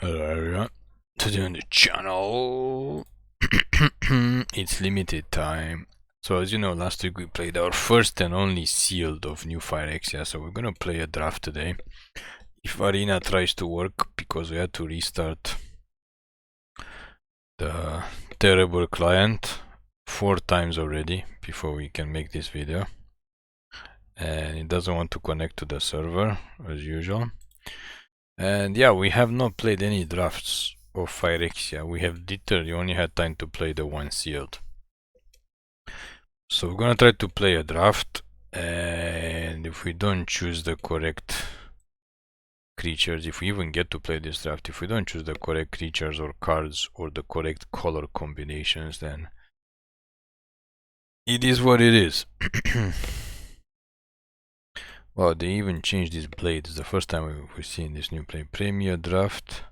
Hello everyone, today on the channel, it's limited time. So as you know, last week we played our first and only sealed of new Phyrexia, so we're gonna play a draft today. If Arena tries to work, because we had to restart the terrible client 4 times already before we can make this video. And it doesn't want to connect to the server, as usual. And yeah, we have not played any drafts of Phyrexia. We have literally only had time to play the one sealed. So we're gonna try to play a draft, and if we don't choose the correct creatures, if we even get to play this draft, if we don't choose the correct creatures or cards or the correct color combinations, then it is what it is. Wow, they even changed these blades. The first time we've seen this new blade. Premier draft.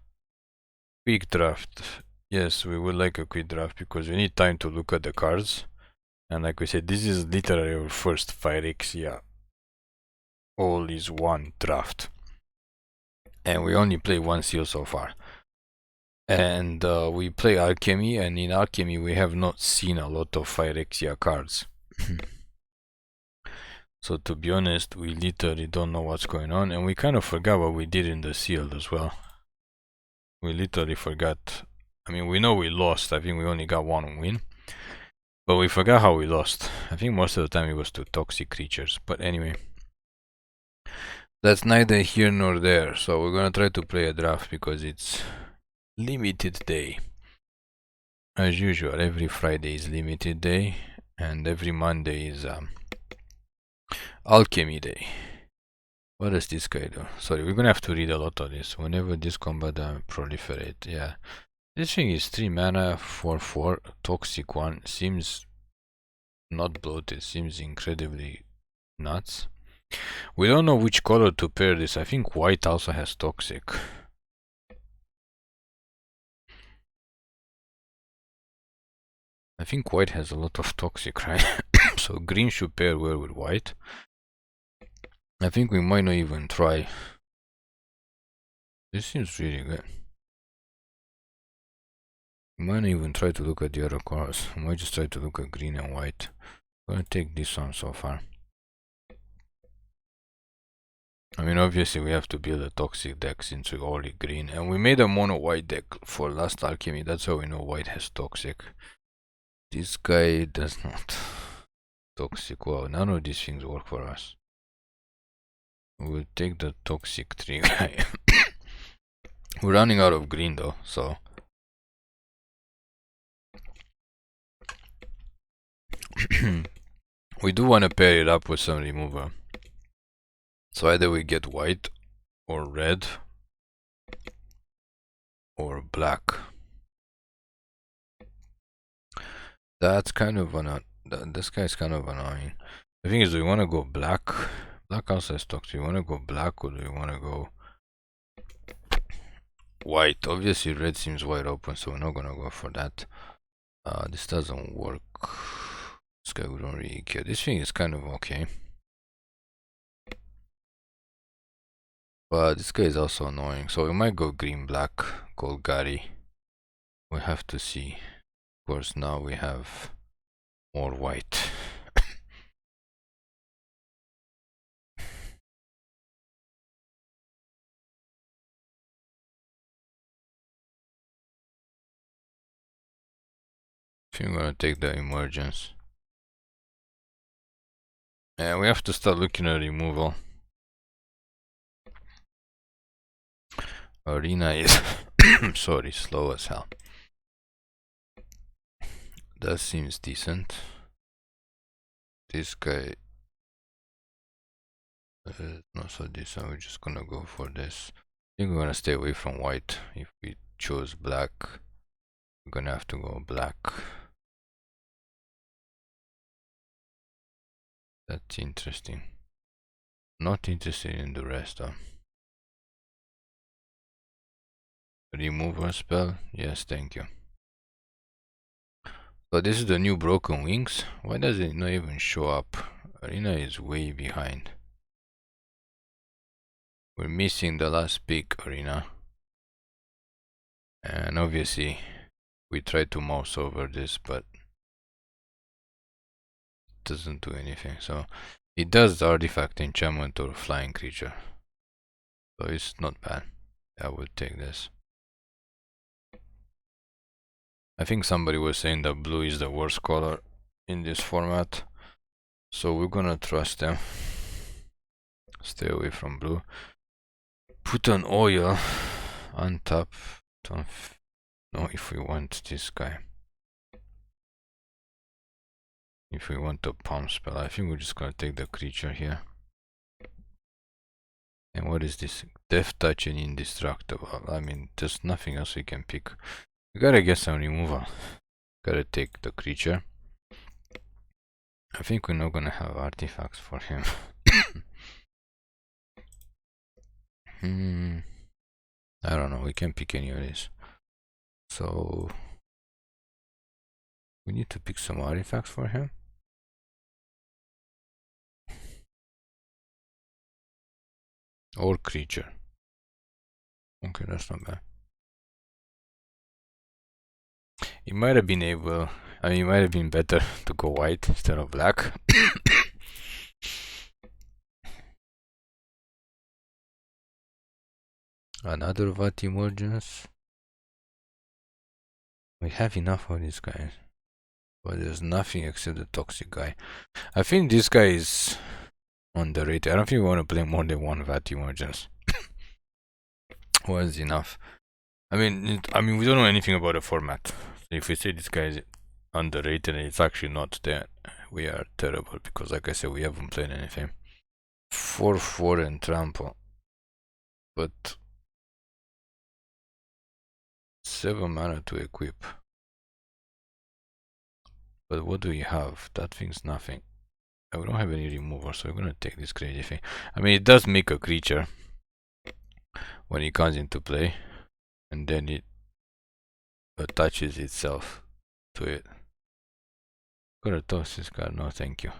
Quick draft. Yes, we would like a quick draft because we need time to look at the cards. And like we said, this is literally our first Phyrexia all is one draft. And we only play one seal so far. And we play Alchemy, and in Alchemy we have not seen a lot of Phyrexia cards. So to be honest, we literally don't know what's going on, and we kind of forgot what we did in the sealed as well. We literally forgot. I mean, we know we lost. I think we only got one win. But we forgot how we lost. I think most of the time it was to toxic creatures. But anyway. That's neither here nor there. So we're gonna try to play a draft because it's limited day. As usual, every Friday is limited day. And every Monday is Alchemy day. What does this guy do? Sorry, we're gonna have to read a lot of this. Whenever this combat proliferate, yeah. This thing is 3 mana, 4/4, toxic 1. Seems not bloated, seems incredibly nuts. We don't know which color to pair this. I think white also has toxic. I think white has a lot of toxic, right? So green should pair well with white. I think we might not even try. This seems really good. We might not even try to look at the other colors. We might just try to look at green and white. I'm gonna take this one so far. I mean, obviously we have to build a toxic deck since we're only green. And we made a mono white deck for last Alchemy. That's how we know white has toxic. This guy does not. Toxic. Wow, none of these things work for us. We'll take the toxic 3 guy. We're running out of green though, so. We do want to pair it up with some remover. So either we get white or red or black. That's kind of this guy's kind of annoying. The thing is, do we want to go black? Black also has toxic. Do we want to go black or do we want to go white? Obviously red seems wide open, so we're not gonna go for that. This doesn't work. This guy we don't really care. This thing is kind of okay. But this guy is also annoying, so we might go green black, Golgari. We have to see. Of course, now we have more white. I think I'm gonna take the emergence. And we have to start looking at removal. Arena is sorry, slow as hell. That seems decent. This guy is not so decent. We're just gonna go for this. I think we're gonna stay away from white. If we chose black, we're gonna have to go black. That's interesting. Not interested in the rest though. Remover spell? Yes, thank you. So this is the new Broken Wings. Why does it not even show up? Arena is way behind. We're missing the last big Arena. And obviously we try to mouse over this, but it doesn't do anything. So it does artifact, enchantment, or flying creature. So it's not bad. I would take this. I think somebody was saying that blue is the worst color in this format. So we're gonna trust them. Stay away from blue. Put an oil on top. Don't know if we want this guy. If we want a palm spell, I think we're just gonna take the creature here. And what is this? Death Touch and Indestructible. I mean, there's nothing else we can pick. We gotta get some removal. Gotta take the creature. I think we're not gonna have artifacts for him. I don't know, we can pick any of these. So we need to pick some artifacts for him. Or creature. Okay, that's not bad. It might have been able, I mean, it might have been better to go white instead of black. Another Vat Emergence. We have enough of these guys. But there's nothing except the toxic guy. I think this guy is underrated. I don't think we want to play more than one Vat Emergence. Was enough. I mean, we don't know anything about the format. If we say this guy is underrated and it's actually not, then we are terrible, because like I said, we haven't played anything. 4/4 and trample, but 7 mana to equip. But what do we have? That thing's nothing. We don't have any remover, so we're gonna take this crazy thing. I mean, it does make a creature when it comes into play, and then it attaches itself to it. Gonna toss this card. No, thank you.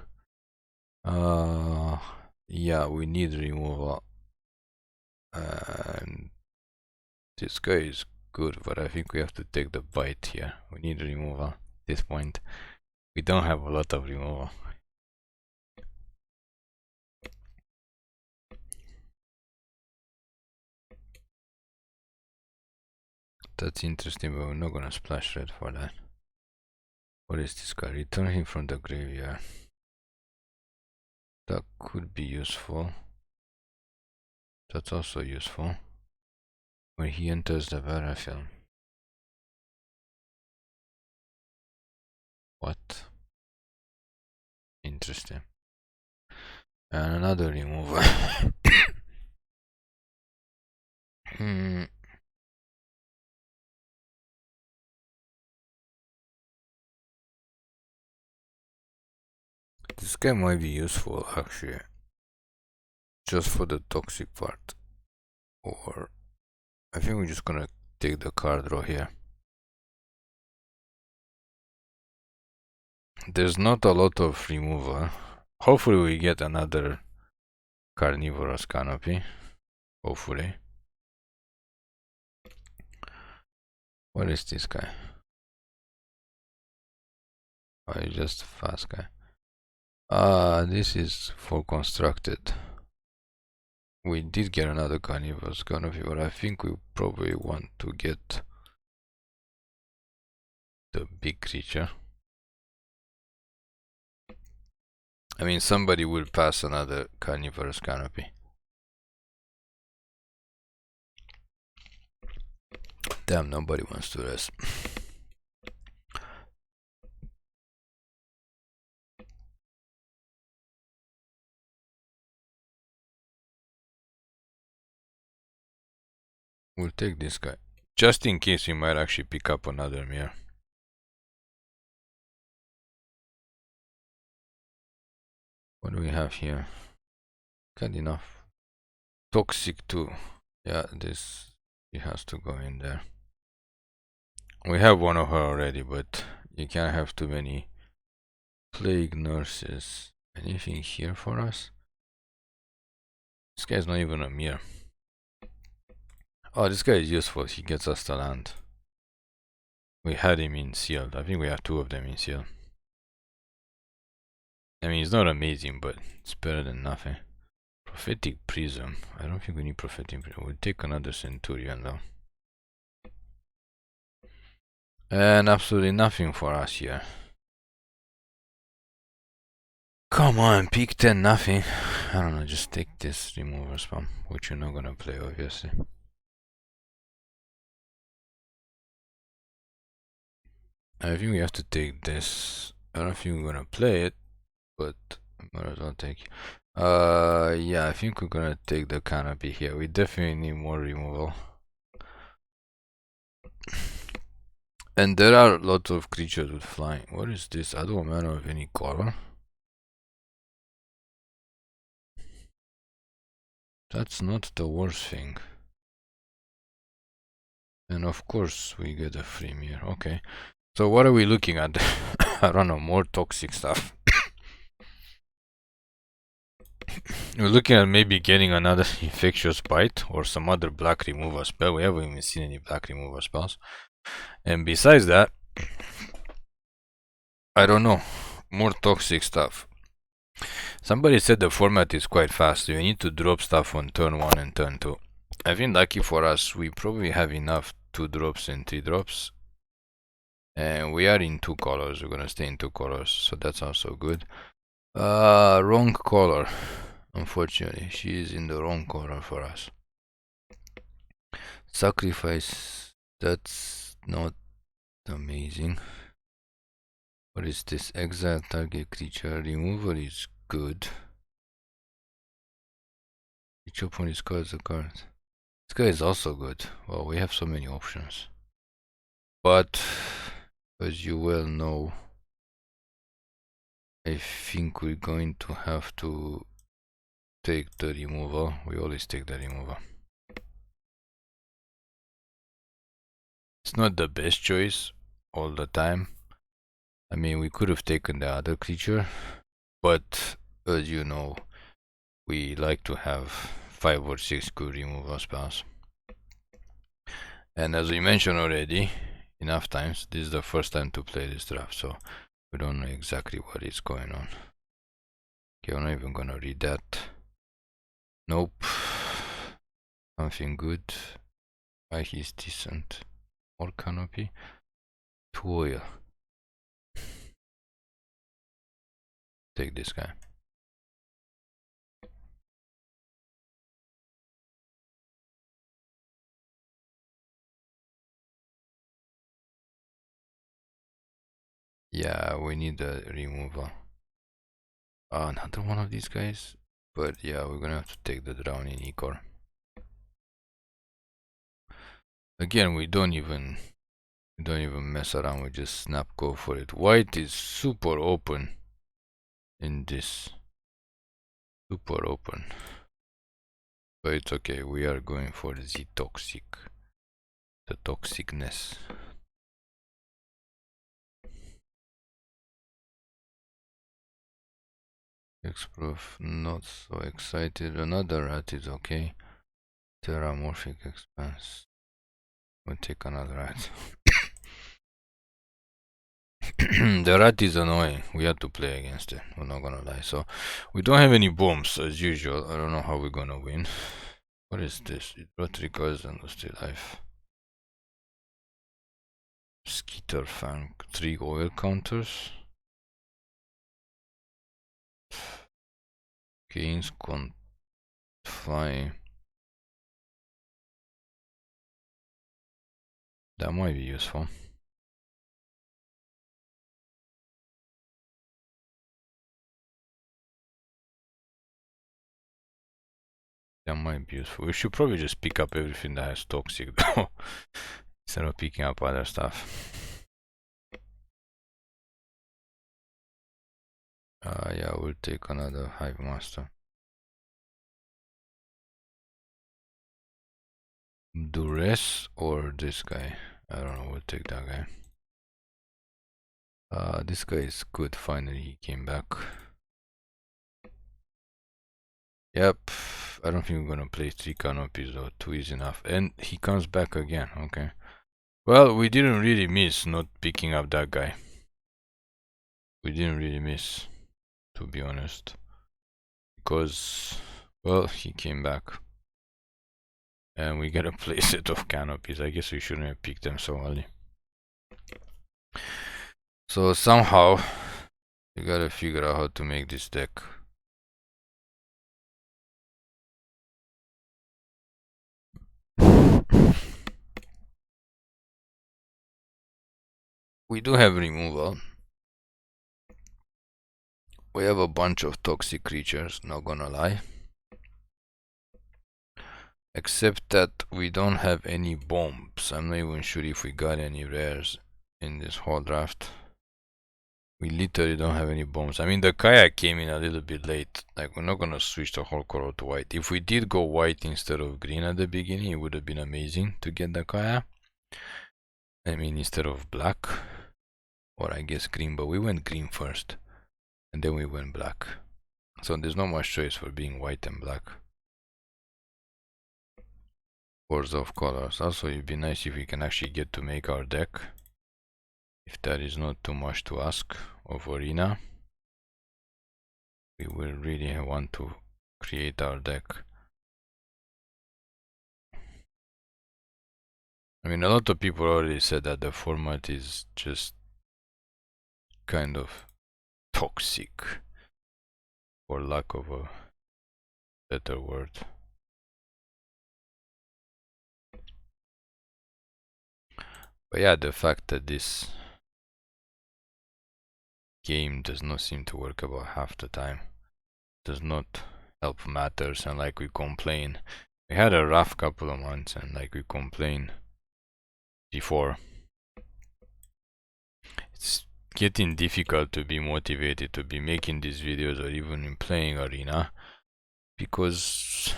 Yeah, we need removal. And this guy is good, but I think we have to take the bite here. We need removal at this point. We don't have a lot of removal. That's interesting, but we're not gonna splash red for that. What is this guy? Return him from the graveyard. That could be useful. That's also useful when he enters the battlefield. What? Interesting. And another remover. This guy might be useful actually, just for the toxic part. Or I think we're just gonna take the card draw here. There's not a lot of removal. Hopefully we get another Carnivorous Canopy. Hopefully. What is this guy? Oh, he's just a fast guy. This is for constructed. We did get another Carnivorous Canopy, but I think we probably want to get the big creature. I mean, somebody will pass another Carnivorous Canopy. Damn, nobody wants to rest. We'll take this guy. Just in case we might actually pick up another mirror. What do we have here? Good enough. Toxic 2. Yeah, this, it has to go in there. We have one of her already, but you can't have too many plague nurses. Anything here for us? This guy's not even a mirror. Oh, this guy is useful. He gets us the land. We had him in sealed. I think we have 2 of them in sealed. I mean, it's not amazing, but it's better than nothing. Prophetic Prism. I don't think we need Prophetic Prism. We'll take another Centurion though. And absolutely nothing for us here. Come on, pick 10, nothing. I don't know, just take this remover spam, which you're not gonna play, obviously. I think we have to take this. I don't think we're gonna play it, but I might as well take. Yeah, I think we're gonna take the canopy here. We definitely need more removal. And there are lots of creatures with flying. What is this? I don't matter of any color. That's not the worst thing. And of course we get a free mirror. Okay. So what are we looking at? I don't know, more toxic stuff. We're looking at maybe getting another Infectious Bite or some other black removal spell. We haven't even seen any black removal spells. And besides that, I don't know, more toxic stuff. Somebody said the format is quite fast, so you need to drop stuff on turn 1 and turn 2. I think lucky for us, we probably have enough 2 drops and 3 drops. And we are in 2 colors, we're gonna stay in 2 colors, so that's also good. Wrong color. Unfortunately, she is in the wrong color for us. Sacrifice, that's not amazing. What is this? Exile target creature. Removal is good. Each opponent discards a card. This guy is also good. Well, we have so many options. But, as you well know, I think we're going to have to take the removal. We always take the removal. It's not the best choice all the time. I mean, we could have taken the other creature, but as you know, we like to have 5 or 6 good removal spells. And as we mentioned already enough times, this is the first time to play this draft, so we don't know exactly what is going on. Okay, I'm not even gonna read that. Nope. Something good. He's decent. More canopy. 2 oil. Take this guy. Yeah, we need a removal. Another one of these guys. But yeah, we're gonna have to take the drowning Ichor. Again, we don't even mess around, we just snap go for it. White is super open in this. Super open. But it's okay, we are going for the toxic. The toxicness. X-Proof, not so excited. Another rat is okay. Terramorphic expanse. We'll take another rat. The rat is annoying. We have to play against it. We're not gonna lie. So we don't have any bombs as usual. I don't know how we're gonna win. What is this? It brought 3 cards and was still life. Skitterfang, 3 oil counters. Gains con flying. That might be useful. That might be useful. We should probably just pick up everything that has toxic though, instead of picking up other stuff. Yeah, we'll take another Hivemaster. Duress or this guy? I don't know, we'll take that guy. This guy is good, finally he came back. Yep, I don't think we're gonna play 3 canopies though, 2 is enough. And he comes back again, okay. Well, we didn't really miss not picking up that guy. We didn't really miss, to be honest. Because, well, he came back. And we got a playset of canopies. I guess we shouldn't have picked them so early. So somehow, we gotta figure out how to make this deck. We do have removal. We have a bunch of toxic creatures, not gonna lie. Except that we don't have any bombs. I'm not even sure if we got any rares in this whole draft. We literally don't have any bombs. I mean, the Kaya came in a little bit late. Like, we're not gonna switch the whole color to white. If we did go white instead of green at the beginning, it would have been amazing to get the Kaya. I mean, instead of black. Or I guess green, but we went green first. And then we went black. So there's not much choice for being white and black. Wars of colors. Also, it'd be nice if we can actually get to make our deck. If that is not too much to ask of Arena. We will really want to create our deck. I mean, a lot of people already said that the format is just kind of toxic, for lack of a better word. But yeah, the fact that this game does not seem to work about half the time does not help matters. And like we complain, we had a rough couple of months, and like we complain before, it's getting difficult to be motivated to be making these videos or even in playing Arena, because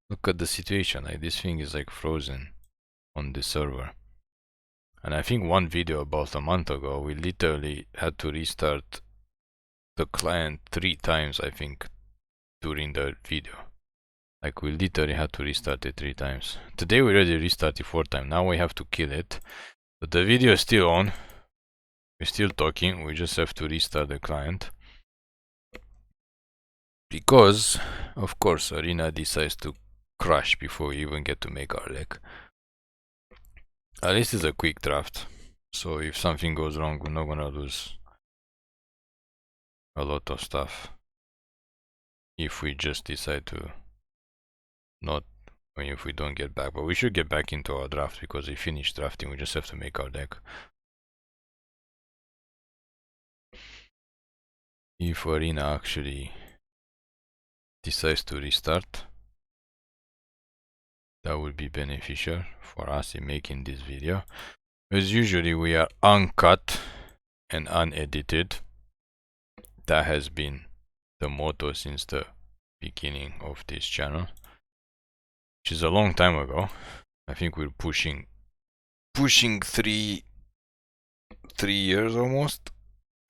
look at the situation. Like, this thing is like frozen on the server. And I think one video about a month ago, we literally had to restart the client 3 times, I think, during the video. Like, we literally had to restart it 3 times. Today we already restarted 4 times. Now we have to kill it. But the video is still on. We're still talking. We just have to restart the client. Because, of course, Arena decides to crash before we even get to make our deck. At least it's a quick draft. So if something goes wrong, we're not gonna lose a lot of stuff. If we just decide to not, I mean, if we don't get back. But we should get back into our draft because we finished drafting. We just have to make our deck. If Arena actually decides to restart, that would be beneficial for us in making this video. As usually we are uncut and unedited. That has been the motto since the beginning of this channel, which is a long time ago. I think we're pushing 3 years almost.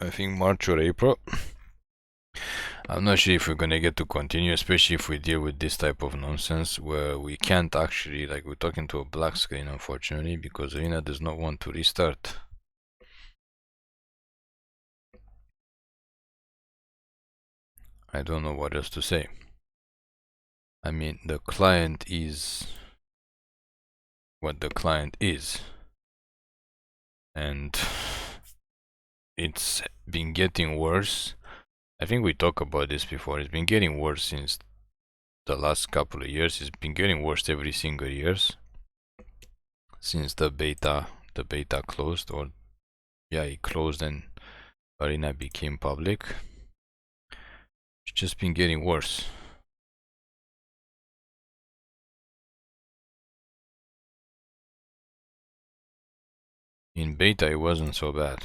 I think March or April. I'm not sure if we're gonna get to continue, especially if we deal with this type of nonsense where we can't actually, like, we're talking to a black screen, unfortunately, because Arena does not want to restart. I don't know what else to say. I mean, the client is what the client is, and it's been getting worse. I think we talked about this before. It's been getting worse since the last couple of years. It's been getting worse every single year since the beta closed, or yeah, it closed and Arena became public. It's just been getting worse. In beta it wasn't so bad.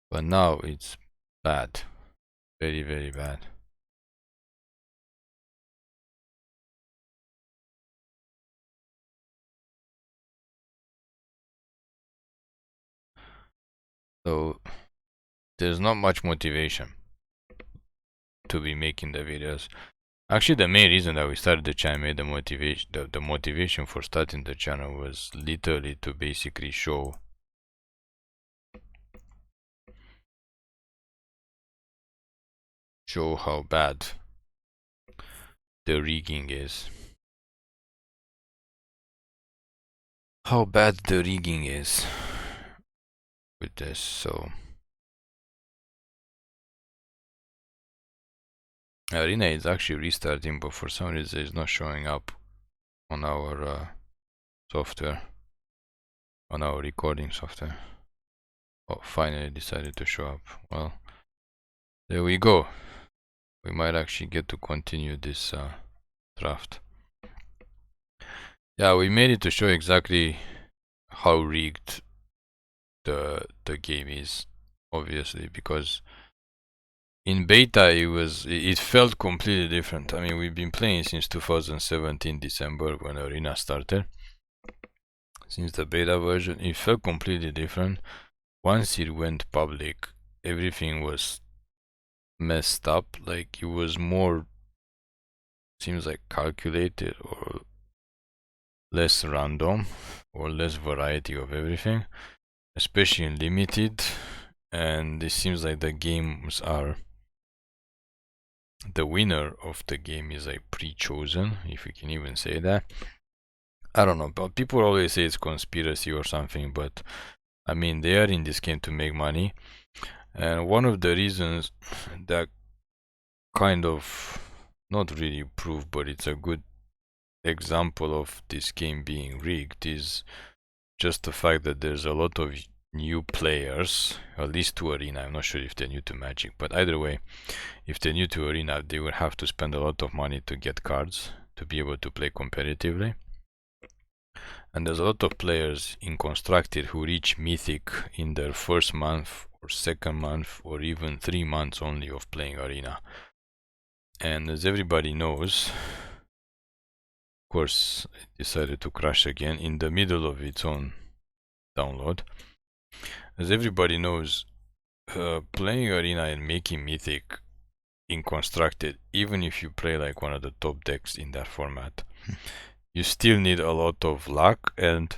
But now it's bad. Very, very bad. So there's not much motivation to be making the videos. Actually, the main reason that we started the channel, made the motivation for starting the channel was literally to basically show how bad the rigging is. How bad the rigging is with this. So Arena is actually restarting, but for some reason it's not showing up on our software, on our recording software. Oh, finally decided to show up. Well, there we go. We might actually get to continue this draft. Yeah, we made it to show exactly how rigged the game is, obviously, because in beta it felt completely different. I mean, we've been playing since 2017 December when Arena started. Since the beta version, it felt completely different. Once it went public, everything was messed up. Like, it was more, seems like, calculated or less random or less variety of everything, especially in limited. And it seems like the games are, the winner of the game is like pre-chosen, if we can even say that. I don't know, but people always say it's conspiracy or something, but I mean, they are in this game to make money. And one of the reasons that kind of, not really proof, but it's a good example of this game being rigged, is just the fact that there's a lot of new players, at least to Arena. I'm not sure if they're new to Magic, but either way, if they're new to Arena, they will have to spend a lot of money to get cards to be able to play competitively. And there's a lot of players in Constructed who reach Mythic in their first month or second month or even 3 months only of playing Arena. And as everybody knows, of course, it decided to crash again in the middle of its own download. As everybody knows, playing Arena and making Mythic in Constructed, even if you play like one of the top decks in that format, you still need a lot of luck, and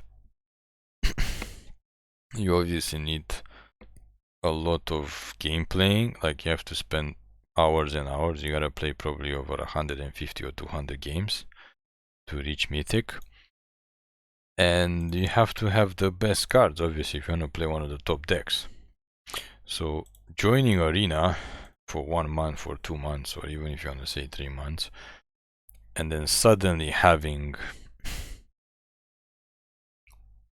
you obviously need a lot of game playing. Like, you have to spend hours and hours. You gotta play probably over 150 or 200 games to reach Mythic. And you have to have the best cards, obviously, if you want to play one of the top decks. So joining Arena for 1 month or 2 months, or even if you want to say 3 months, and then suddenly having,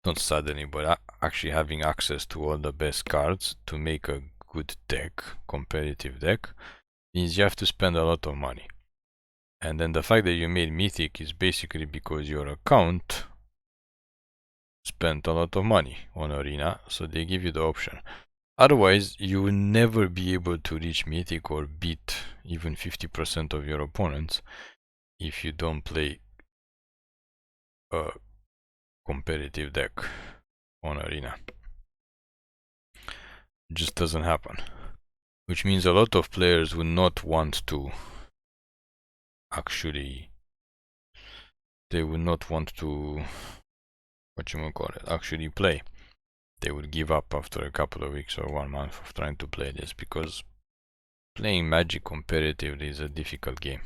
not suddenly, but actually having access to all the best cards to make a good deck, competitive deck, means you have to spend a lot of money. And then the fact that you made Mythic is basically because your account spent a lot of money on Arena, so they give you the option. Otherwise, you will never be able to reach Mythic or beat even 50% of your opponents if you don't play a competitive deck on Arena. It just doesn't happen. Which means a lot of players would not want to actually, they would not want to, actually play. They would give up after a couple of weeks or 1 month of trying to play this, because playing Magic competitively is a difficult game.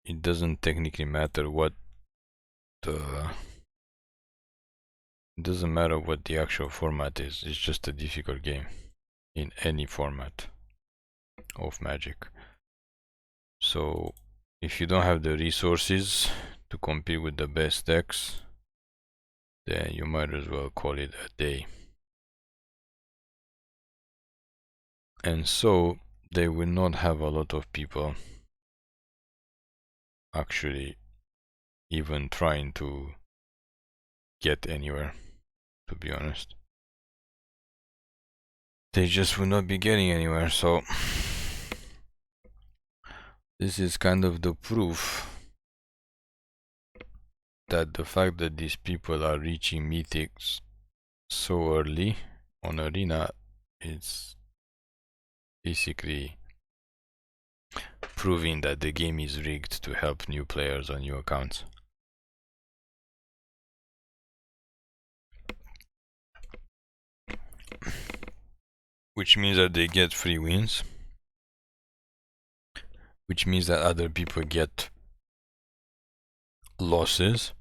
It doesn't technically matter what it doesn't matter what the actual format is. It's just a difficult game in any format of Magic. So if you don't have the resources to compete with the best decks, then you might as well call it a day. And so they will not have a lot of people actually even trying to get anywhere, to be honest. They just will not be getting anywhere. So this is kind of the proof that the fact that these people are reaching Mythics so early on Arena, it's basically proving that the game is rigged to help new players on new accounts. Which means that they get free wins. Which means that other people get losses.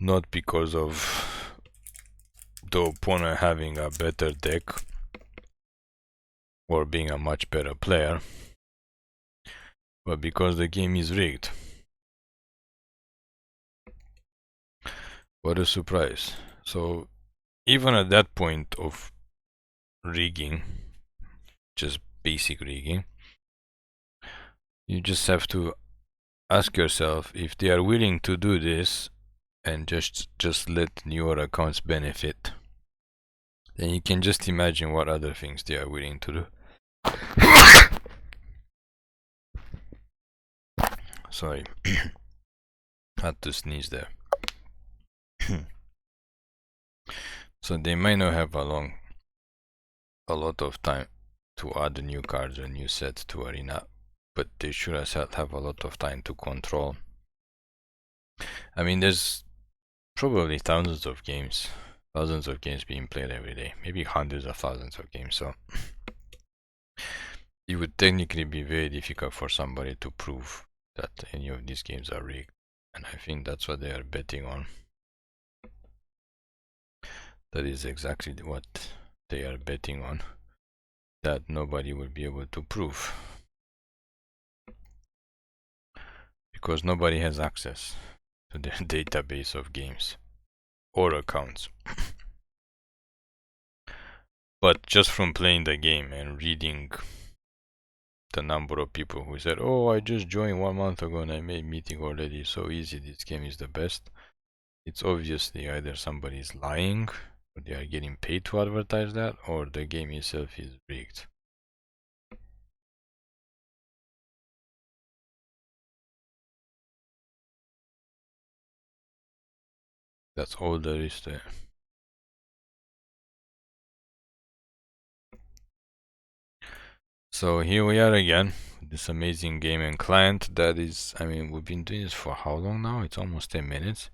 Not because of the opponent having a better deck or being a much better player, but because the game is rigged. What a surprise. So even at that point of rigging, just basic rigging, you just have to ask yourself if they are willing to do this and just let newer accounts benefit. Then you can just imagine what other things they are willing to do. Sorry, had to sneeze there. So they might not have a lot of time to add new cards or new sets to Arena, but they should have a lot of time to control. I mean, there's probably thousands of games being played every day, maybe hundreds of thousands of games, so it would technically be very difficult for somebody to prove that any of these games are rigged, and I think that's what they are betting on. That is exactly what they are betting on, that nobody will be able to prove, because nobody has access to the database of games or accounts. But just from playing the game and reading the number of people who said, oh, I just joined 1 month ago and I made meeting already, so easy, this game is the best, it's obviously either somebody is lying, or they are getting paid to advertise that, or the game itself is rigged. That's all there is to it. So here we are again, this amazing game and client that is, I mean, we've been doing this for how long now? It's almost 10 minutes.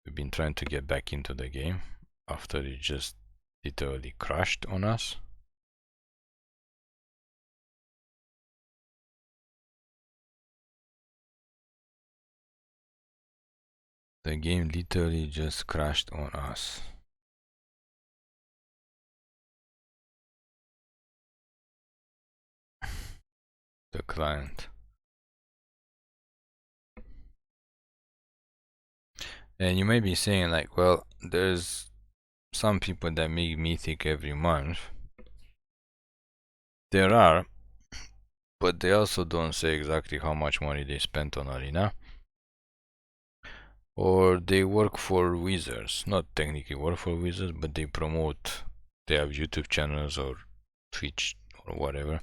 We've been trying to get back into the game after it just literally crashed on us. The game literally just crashed on us. The client. And you may be saying like, well, there's some people that make mythic every month. There are, but they also don't say exactly how much money they spent on Arena. Or they work for Wizards, not technically work for Wizards, but they promote, they have YouTube channels or Twitch or whatever.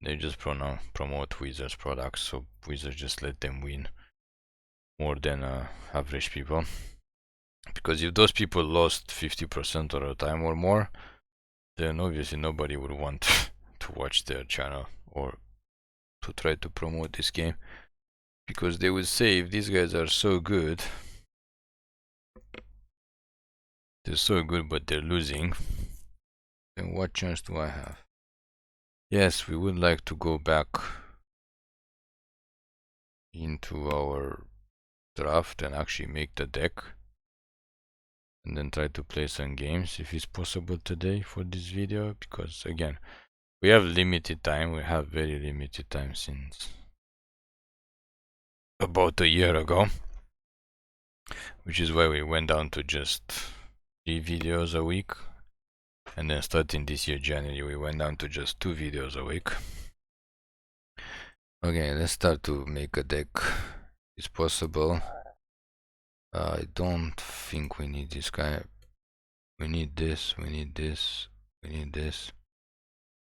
They just promote Wizards products, so Wizards just let them win more than average people. Because if those people lost 50% of the time or more, then obviously nobody would want to watch their channel or to try to promote this game. Because they would say, if these guys are so good, they're so good but they're losing, then what chance do I have? Yes, we would like to go back into our draft and actually make the deck and then try to play some games if it's possible today for this video, because again, we have limited time. We have very limited time since about a year ago, which is why we went down to just 3 videos a week, and then starting this year January we went down to just 2 videos a week. Okay, let's start to make a deck. It's possible. I don't think we need this guy. We need this, we need this, we need this.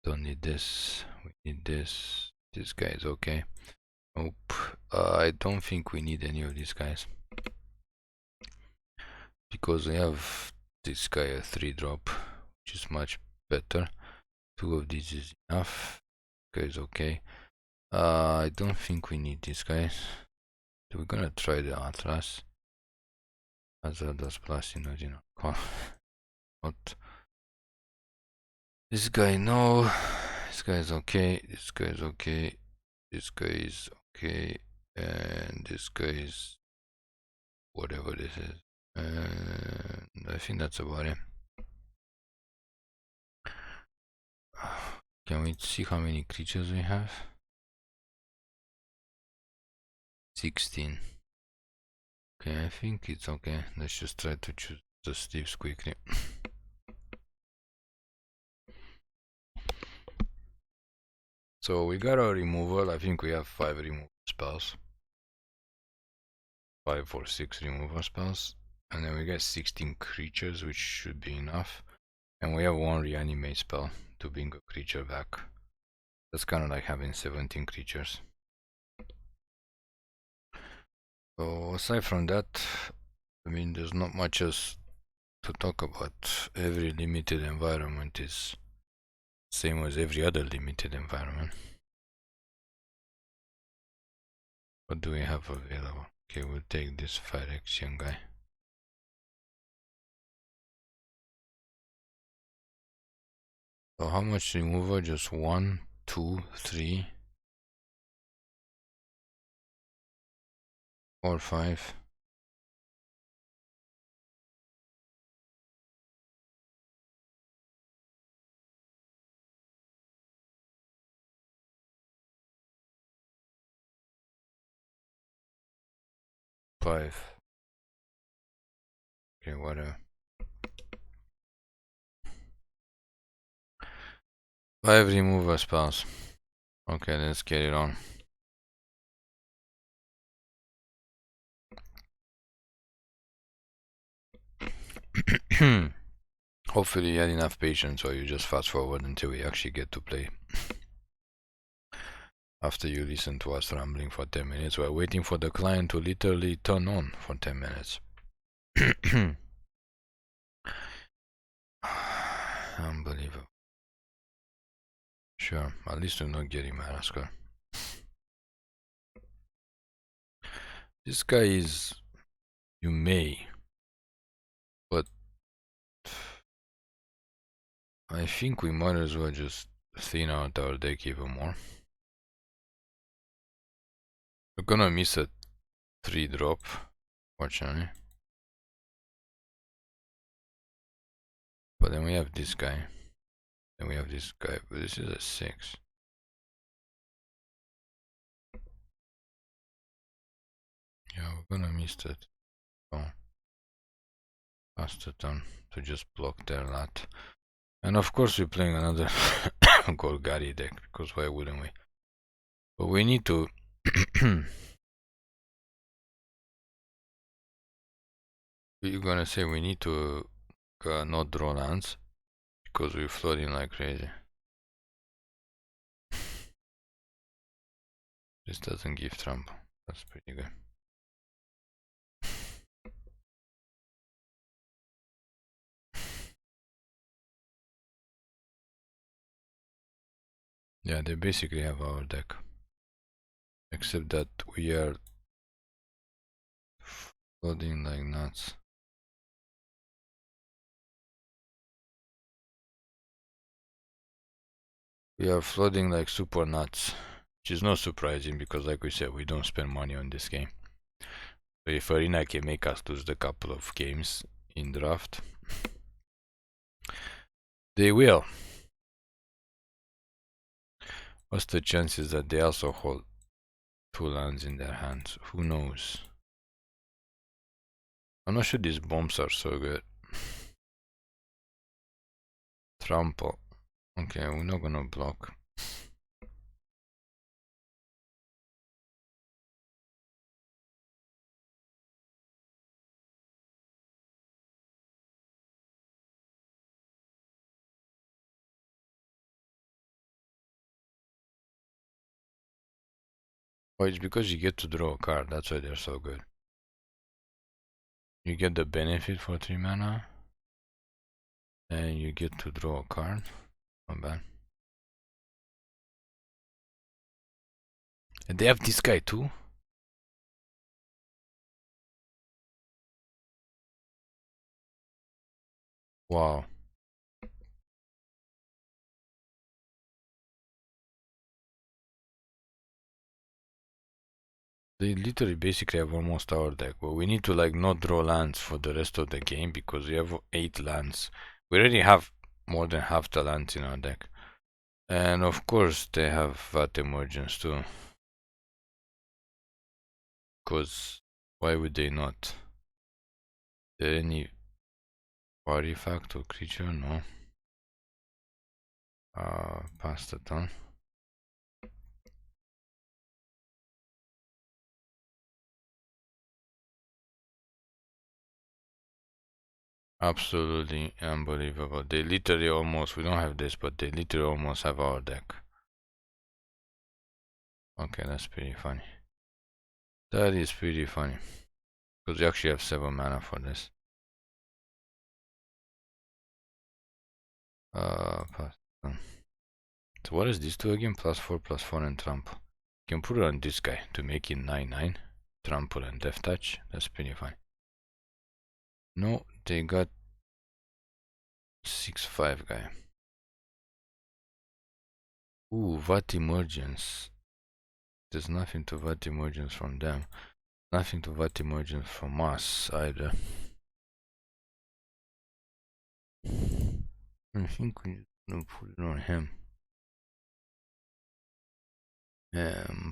Don't need this, we need this. This guy is okay. Nope. I don't think we need any of these guys, because we have this guy a 3-drop, which is much better. 2 of these is enough. This guy is okay. I don't think we need these guys. We're gonna try the Atlas. Hazardous plus, you know, not. This guy, no. This guy is okay. This guy is okay. This guy is okay. And this guy is whatever this is. And I think that's about it. Can we see how many creatures we have? 16. Okay, I think it's okay. Let's just try to choose the sleeves quickly. So we got a removal. I think we have 5 removal spells. 5 or 6 removal spells. And then we get 16 creatures, which should be enough. And we have 1 reanimate spell to bring a creature back. That's kind of like having 17 creatures. So aside from that, I mean, there's not much else to talk about. Every limited environment is same as every other limited environment. What do we have available? Okay, we'll take this Phyrexian guy. So how much removal? Just 1, 2, 3, 4, 5. Okay, whatever. 5 removal spells. Okay, let's get it on. Hopefully you had enough patience, or you just fast forward until we actually get to play. After you listen to us rambling for 10 minutes, we're waiting for the client to literally turn on for 10 minutes. Unbelievable. Sure, at least we're not getting Madagascar. This guy is... You may. But... I think we might as well just thin out our deck even more. We're gonna miss a 3-drop, fortunately. But then we have this guy. Then we have this guy, but this is a 6. Yeah, we're gonna miss that. Oh. Pass the turn to just block their lot. And of course we're playing another Golgari deck, because why wouldn't we? But we need to... You're gonna say we need to not draw lands, because we're flooding like crazy. This doesn't give trample. That's pretty good. Yeah, they basically have our deck. Except that we are flooding like nuts. We are flooding like super nuts. Which is not surprising because, like we said, we don't spend money on this game. So if Arena can make us lose the couple of games in draft, they will. What's the chances that they also hold 2 lands in their hands? Who knows? I'm not sure these bombs are so good. Trample. Okay, we're not gonna block. Oh, it's because you get to draw a card, that's why they're so good. You get the benefit for 3 mana, and you get to draw a card. Not bad. And they have this guy too? Wow. They literally basically have almost our deck, but we need to like not draw lands for the rest of the game because we have 8 lands. We already have more than half the lands in our deck. And of course they have Vat Emergence too. Because why would they not? Is there any artifact or creature? No. Pass the turn. Absolutely unbelievable. They literally almost, we don't have this, but they literally almost have our deck. Okay, that's pretty funny. That is pretty funny. Because we actually have 7 mana for this. Pass. So what is this do again? +4/+4 and trample. You can put it on this guy to make it 9/9. Trample and death touch. That's pretty fine. No, they got 6/5 guy. Ooh, Vat Emergence. There's nothing to Vat Emergence from them. Nothing to Vat Emergence from us either. I think we're gonna put it on him.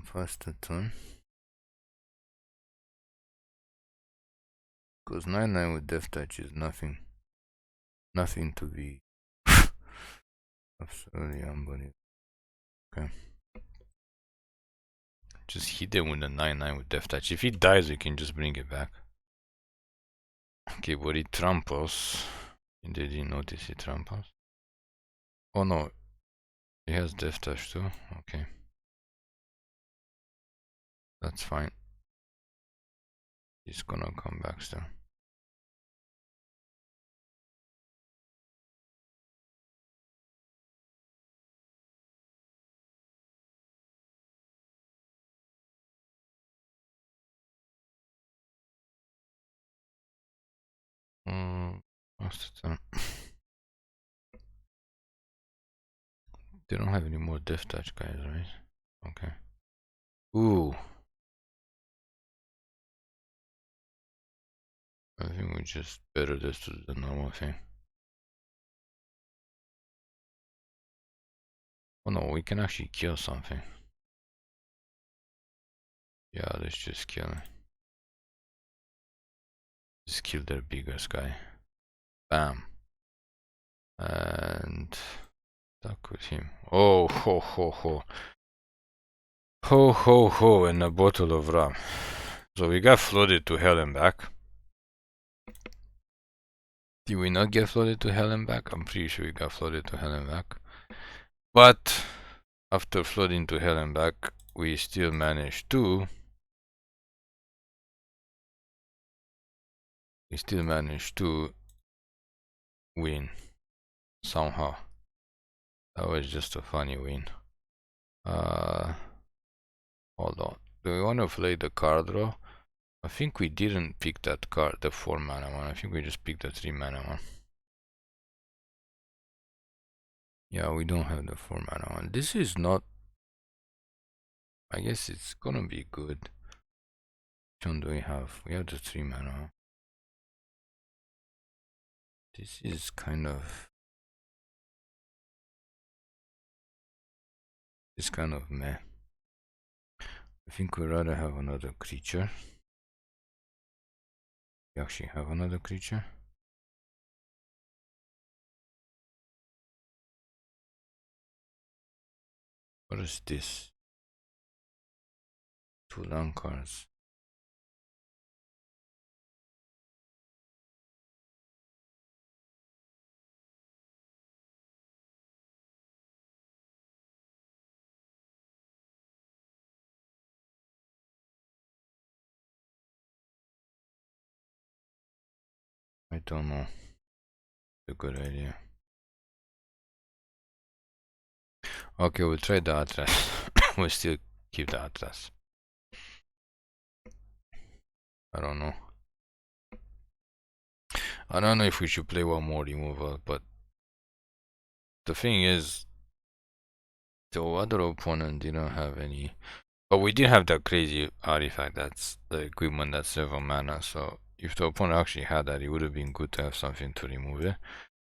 First turn. Because 9/9 with death touch is nothing. Nothing to be absolutely unbelievable. Okay. Just hit him with a 9/9 with death touch. If he dies, we can just bring it back. Okay, but he tramples. Did he notice he tramples? Oh no, he has death touch too. Okay, that's fine. He's gonna come back still. What's the turn? They don't have any more death touch guys, right? Okay. Ooh. I think we just better this to the normal thing. Oh no, we can actually kill something. Yeah, let's just kill him. Just kill their biggest guy. Bam. And stuck with him. Oh, ho, ho, ho. Ho, ho, ho, and a bottle of rum. So we got flooded to hell and back. Did we not get flooded to hell and back? I'm pretty sure we got flooded to hell and back. But after flooding to hell and back, we still managed to win somehow. That was just a funny win. Hold on. Do we want to play the card draw? I think we didn't pick that card, the 4 mana one. I think we just picked the 3 mana one. Yeah, we don't have the 4 mana one. This is not. I guess it's gonna be good. Which one do we have? We have the 3 mana. This is kind of. It's kind of meh. I think we'd rather have another creature. We actually have another creature. What is this? 2 land cards. I don't know. It's a good idea. Okay, we'll try the Atlas. We're still keep the Atlas. I don't know. I don't know if we should play one more removal, but the thing is, the other opponent didn't have any. But we did have that crazy artifact that's the equipment that's 7 mana, so if the opponent actually had that, it would have been good to have something to remove it.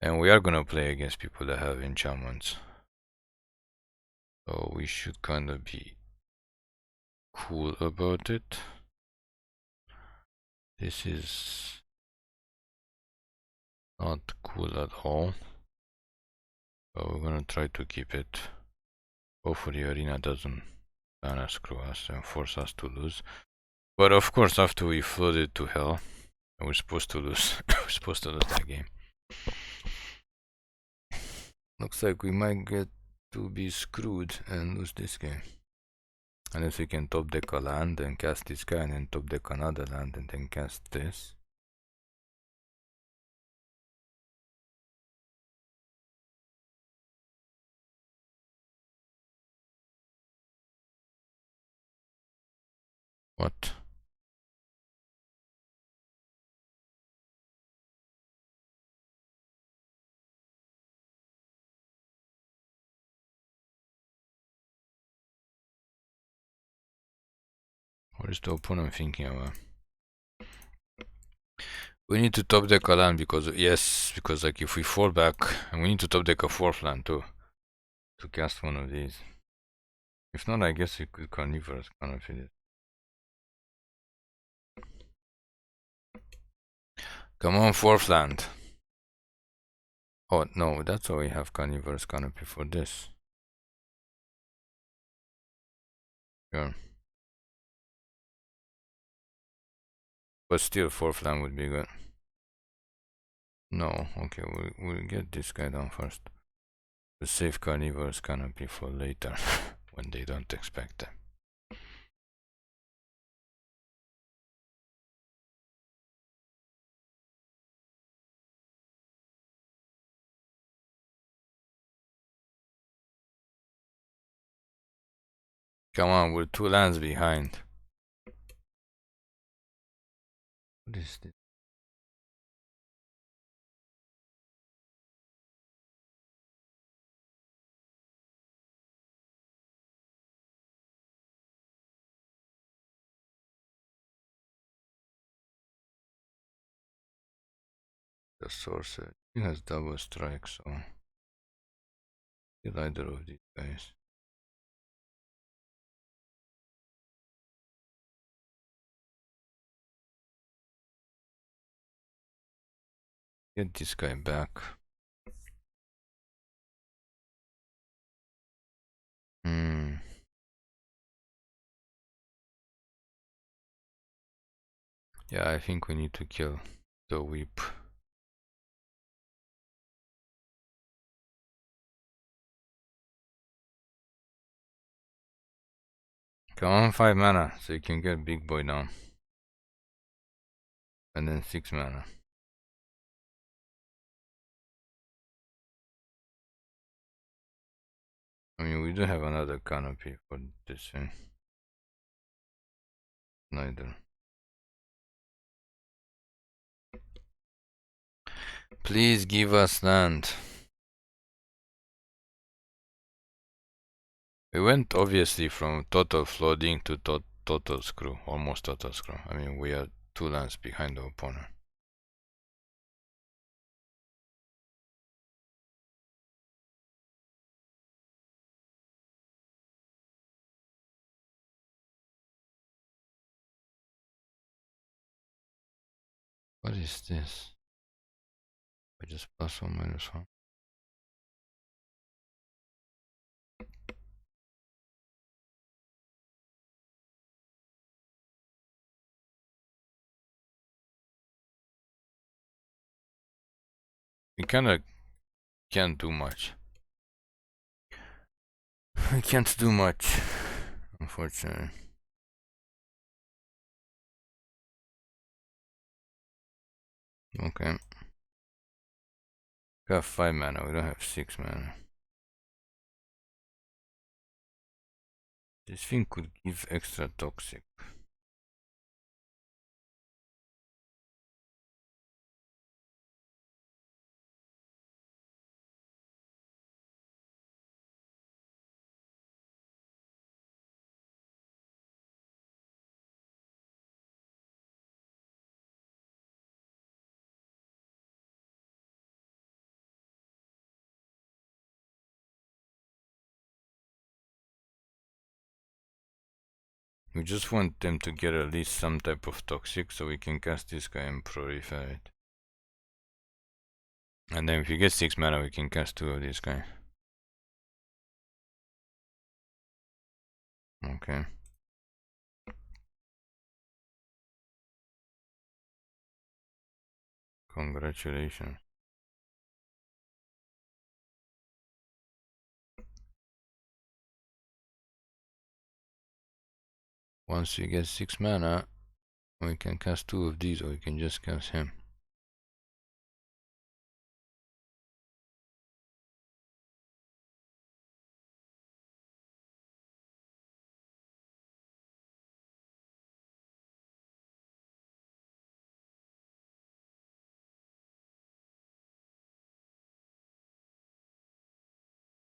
And we are gonna play against people that have enchantments. So we should kind of be cool about it. This is not cool at all. But we're gonna try to keep it. Hopefully arena doesn't banner screw us and force us to lose. But of course after we flooded to hell, we're supposed to lose. We're supposed to lose that game. Looks like we might get to be screwed and lose this game. Unless we can top deck a land and cast this guy and then top deck another land and then cast this. What? What is the opponent thinking about? We need to top deck a land because, yes, because like if we fall back, and we need to top deck a 4th land too, to cast one of these. If not, I guess we could Carnivorous Canopy. Come on, 4th land. Oh no, that's why we have Carnivorous Canopy for this. Sure. But still, 4th land would be good. No, okay, we'll get this guy down first. To save Carnivorous Canopy for later, when they don't expect it. Come on, we're 2 lands behind. What is this? The sorcerer. He has double strike, so kill either of these guys. Get this guy back. Yeah, I think we need to kill the whip. Come on, 5 mana, so you can get big boy down. And then 6 mana. I mean, we do have another canopy for this thing. Neither. Please give us land. We went obviously from total flooding to total screw, almost total screw. I mean, we are 2 lands behind the opponent. What is this? I just +1 -1. We kinda can't do much. We can't do much, unfortunately. Okay. We have 5 mana, we don't have 6 mana. This thing could give extra toxic. We just want them to get at least some type of toxic so we can cast this guy and proliferate. And then if you get 6 mana we can cast 2 of this guy. Okay. Congratulations. Once we get 6 mana, we can cast 2 of these, or we can just cast him.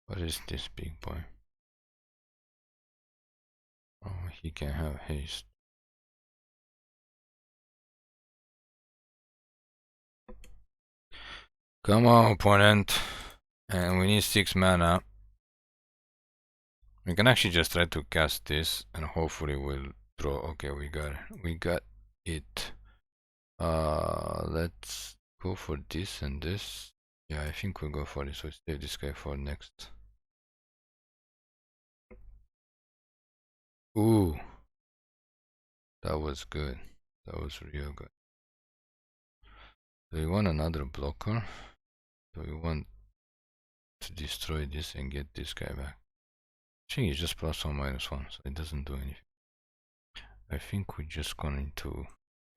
What is this big boy? Oh, he can have haste. Come on, opponent. And we need 6 mana. We can actually just try to cast this and hopefully we'll draw. Okay, we got it. Let's go for this and this. Yeah, I think we'll go for this. We'll save this guy for next. Ooh. That was good. That was real good. Do we want another blocker? Do we want to destroy this and get this guy back? I think it's just +1 -1, so it doesn't do anything. I think we're just going to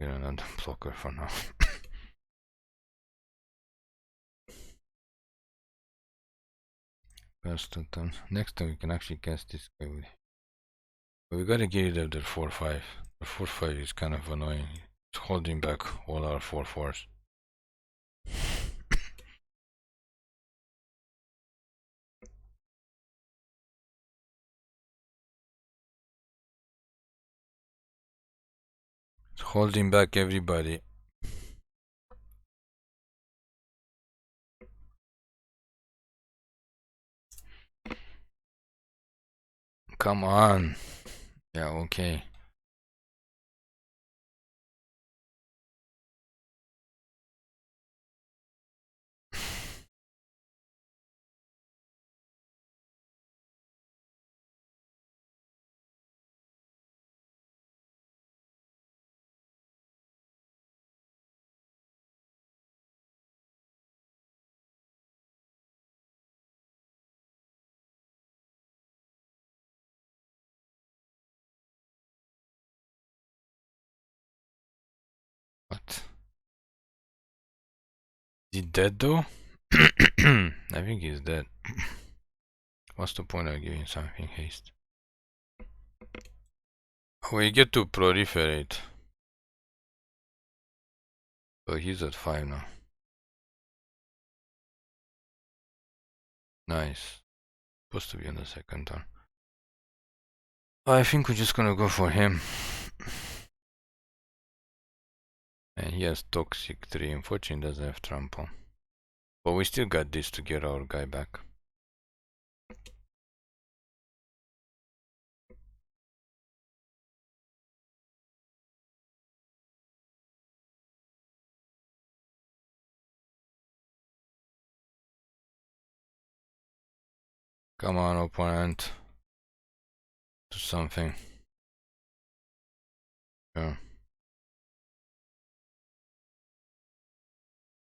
get another blocker for now. First turn. Next time we can actually cast this guy with. But we gotta get rid of the 4/5. The 4/5 is kind of annoying. It's holding back all our 4/4s. It's holding back everybody. Come on. Yeah, okay. What? Is he dead though? I think he's dead. What's the point of giving something haste? We get to proliferate. So he's at 5 now. Nice. Supposed to be on the second turn. I think we're just gonna go for him. And he has Toxic 3. Unfortunately, doesn't have Trample. But we still got this to get our guy back. Come on, opponent. Do something. Yeah.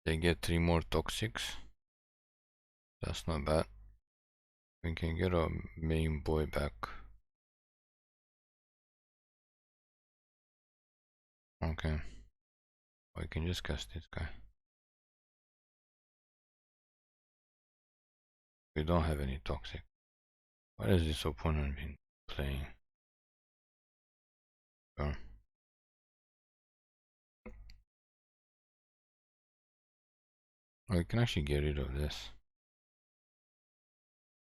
They get 3 more Toxics. That's not bad. We can get our main boy back. Okay. We can just cast this guy. We don't have any Toxic. What has this opponent been playing? Oh. I can actually get rid of this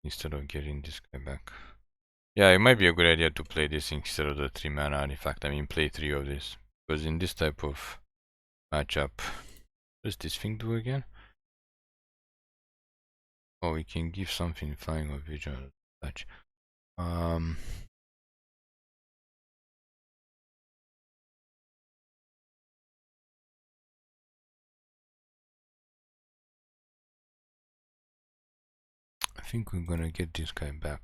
instead of getting this guy back. Yeah, it might be a good idea to play this instead of the 3 mana artifact. I mean, play 3 of this. Because in this type of matchup, what does this thing do again? Oh, we can give something flying or visual touch. I think we're gonna get this guy back.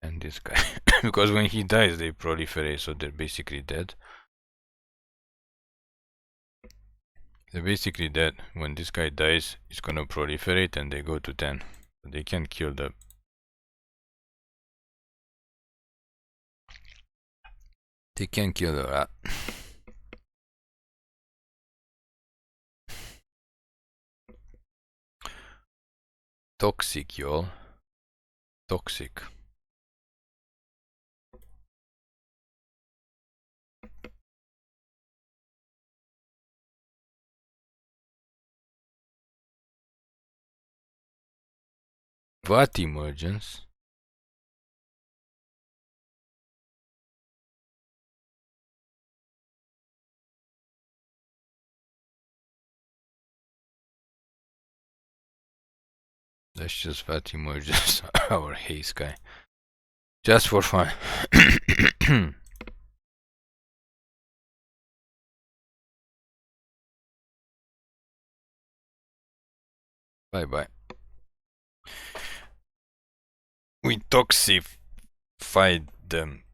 And this guy. Because when he dies, they proliferate, so they're basically dead. They're basically dead. When this guy dies, it's gonna proliferate and they go to 10. They can't kill the... They can't kill the rat. Toxic, y'all. Toxic. Vat Emergence. Let's just Vat Emergence our haste guy. Just for fun. Bye bye. We toxified them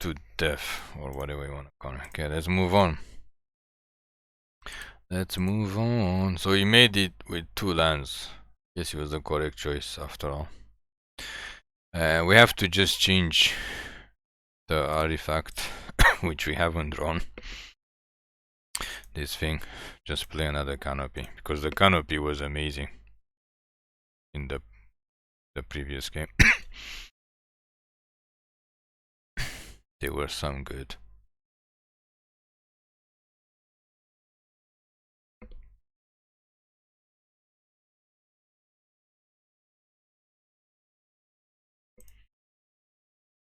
to death, or whatever you want to call it. Okay, let's move on. Let's move on. So he made it with 2 lands. Yes, it was the correct choice after all. We have to just change the artifact, which we haven't drawn. This thing. Just play another canopy, because the canopy was amazing in the previous game. They were some good.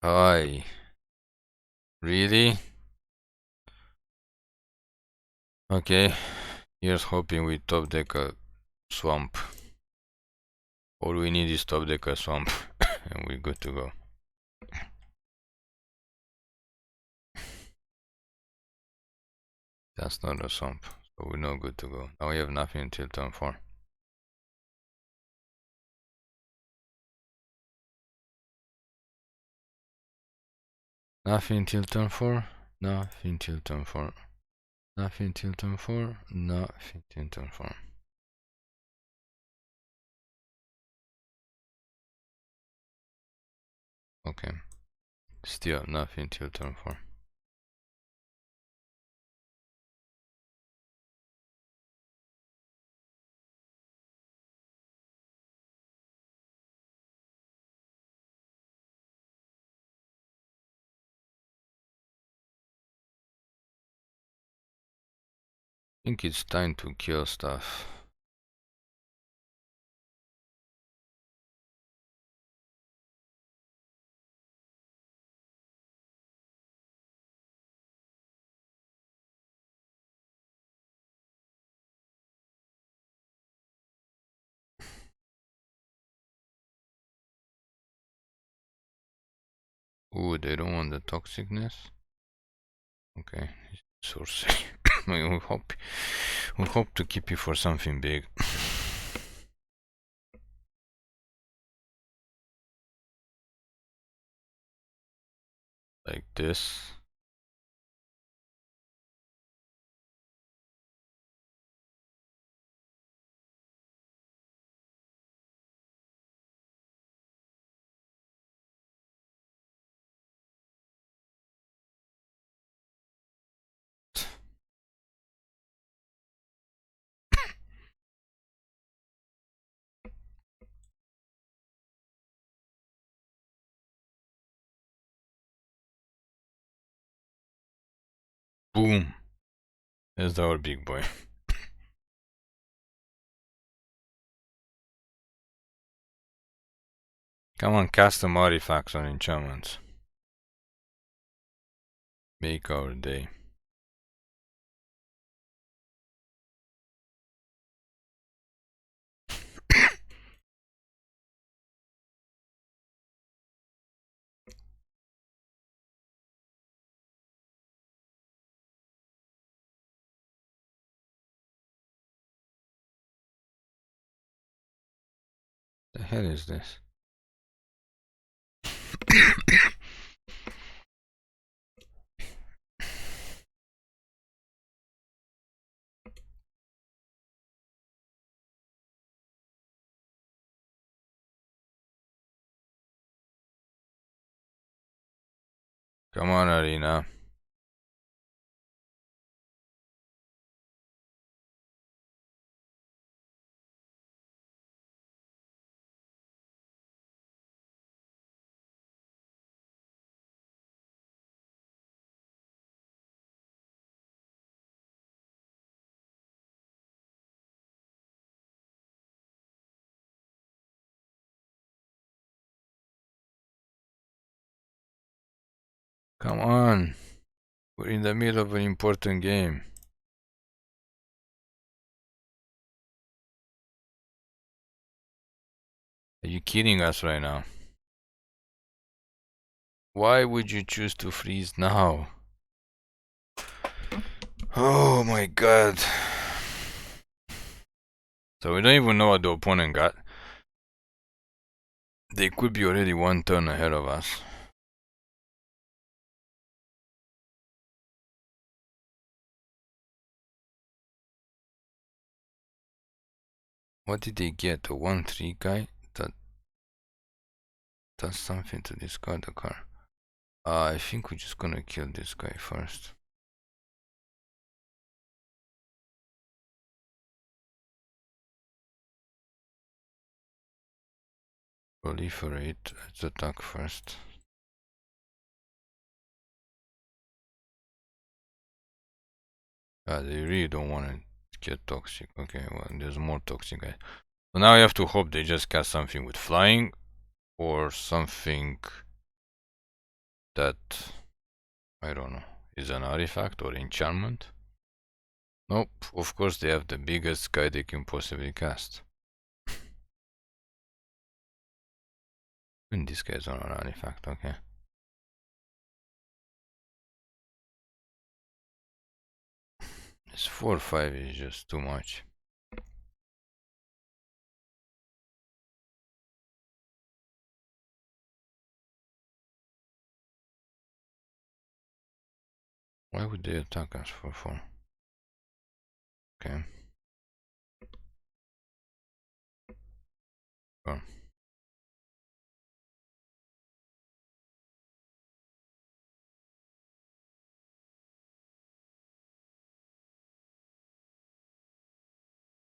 Hi. Really? Okay. Here's hoping we top deck a swamp. All we need is top deck a swamp and we're good to go. That's not a swamp, so we're not good to go. Now we have nothing until turn 4. Nothing till turn 4. Nothing till turn 4. Nothing till turn 4. Nothing till turn 4. Okay. Still nothing till turn 4. I think it's time to kill stuff. Ooh, they don't want the toxicness. Okay, sorcery. we hope to keep it for something big. Like this. Boom. That's our big boy. Come on, custom artifacts on enchantments. Make our day. The hell is this? Come on, Arena. Come on. We're in the middle of an important game. Are you kidding us right now? Why would you choose to freeze now? Oh my god. So we don't even know what the opponent got. They could be already one turn ahead of us. What did they get? A 1-3 guy that does something to discard the card. I think we're just gonna kill this guy first. Proliferate. Let's attack first. They really don't want to get toxic. Okay, well, there's more toxic guys. So now I have to hope they just cast something with flying or something that, I don't know, is an artifact or enchantment. Nope, of course they have the biggest guy they can possibly cast. And this guy's on an artifact, okay. This 4-5 is just too much. Why would they attack us for 4? Okay. Sure.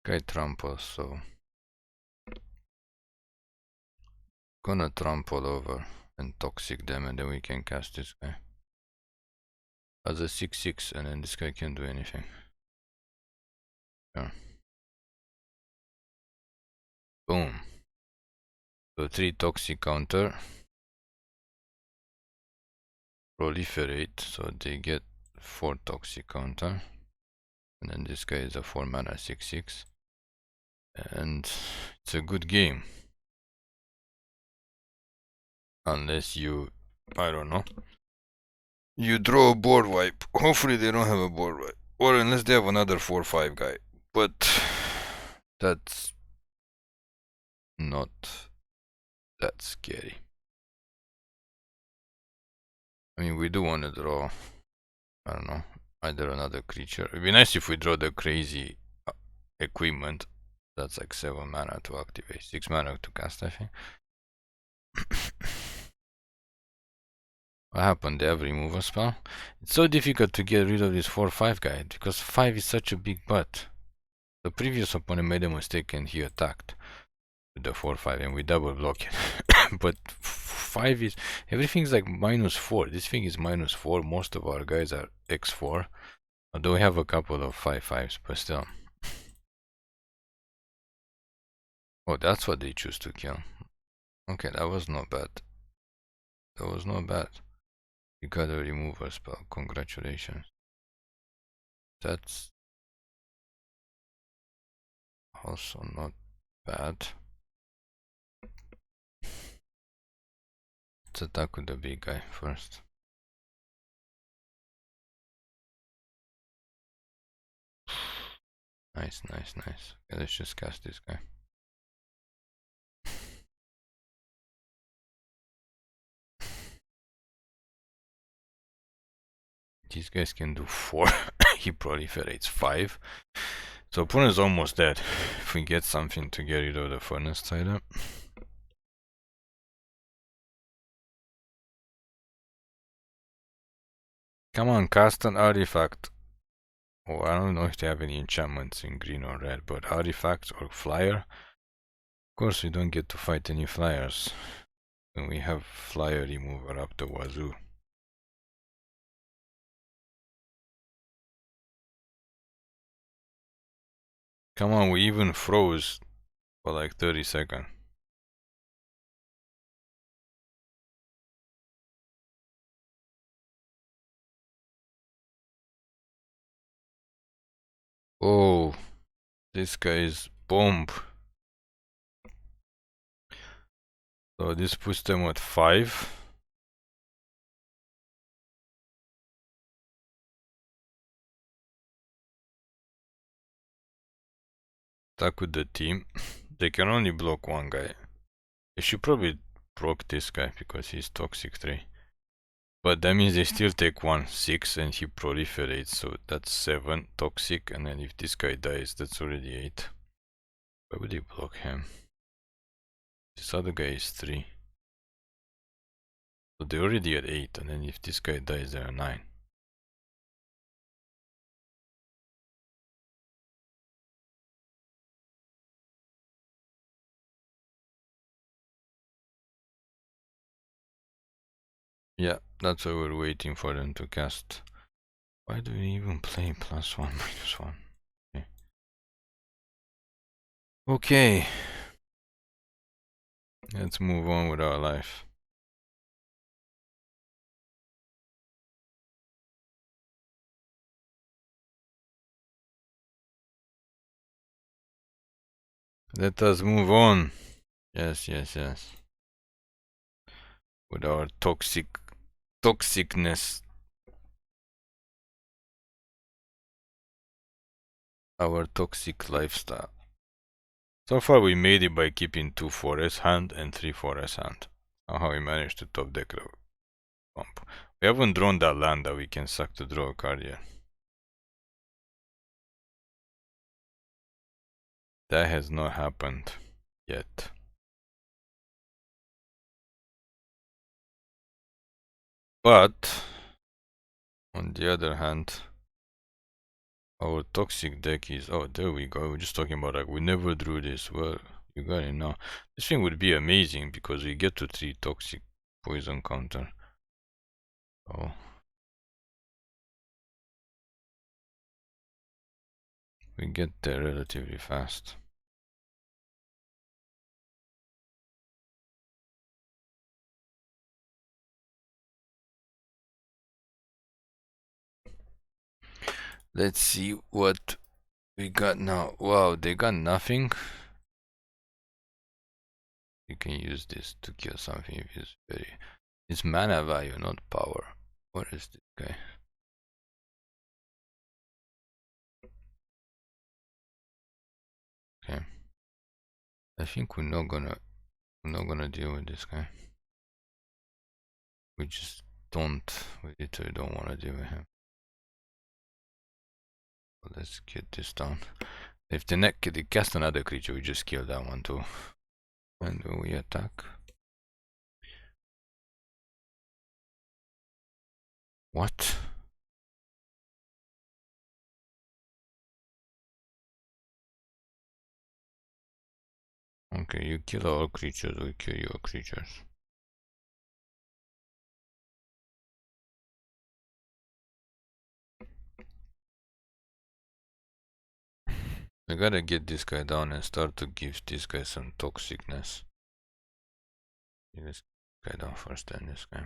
Guy tramples, so gonna trample over and toxic them, and then we can cast this guy as a 6-6, and then this guy can't do anything. Sure. Boom. So 3 toxic counter. Proliferate, so they get 4 toxic counter. And then this guy is a 4 mana 6-6. And it's a good game. Unless you, I don't know, you draw a board wipe. Hopefully they don't have a board wipe. Or unless they have another 4-5 guy. But that's not that scary. I mean, we do want to draw, I don't know, either another creature. It'd be nice if we draw the crazy equipment. That's like 7 mana to activate, 6 mana to cast, I think. What happened? They have remove a spell? It's so difficult to get rid of this 4-5 guy because 5 is such a big butt. The previous opponent made a mistake and he attacked with the 4-5 and we double block it. But 5 is, everything's like -4. This thing is -4. Most of our guys are x4. Although we have a couple of 5/5s, but still. Oh, that's what they choose to kill. Okay, that was not bad. That was not bad. You got a remover spell. Congratulations. That's also not bad. Let's attack with the big guy first. Nice, nice, nice. Okay, let's just cast this guy. These guys can do 4. He proliferates 5. So opponent's almost dead. If we get something to get rid of the Furnace Tider. Come on, cast an artifact. Oh, I don't know if they have any enchantments in green or red, but artifacts or flyer. Of course, we don't get to fight any flyers. And we have flyer remover up the wazoo. Come on, we even froze for like 30 seconds. Oh, this guy is bomb. So this puts them at 5. Attack with the team. They can only block one guy. They should probably block this guy because he's toxic 3. But that means they still take 1/6 and he proliferates, so that's 7 toxic, and then if this guy dies, that's already 8. Why would they block him? This other guy is 3. So they're already at 8, and then if this guy dies, they're at 9. Yeah, that's why we're waiting for them to cast. Why do we even play +1, -1? Okay. Okay. Let's move on with our life. Let us move on. Yes, yes, yes. With our toxicness. Our toxic lifestyle. So far we made it by keeping 2 forest hand and 3 forest hand. Somehow we managed to top deck the bump. We haven't drawn that land that we can suck to draw a card yet. That has not happened yet. But on the other hand, our toxic deck is, oh, there we go. We're just talking about like we never drew this. Well, you got it now. This thing would be amazing because we get to 3 toxic poison counter. Oh, we get there relatively fast. Let's see what we got now. Wow, they got nothing. You can use this to kill something if it's very... It's mana value, not power. What is this guy? Okay. I think we're not gonna deal with this guy. We just don't. We literally don't want to deal with him. So let's get this down. If they cast another creature, we just kill that one too. When do we attack? What? Okay, you kill all creatures, we kill your creatures. I gotta get this guy down and start to give this guy some toxicness. Get this guy down first, then this guy.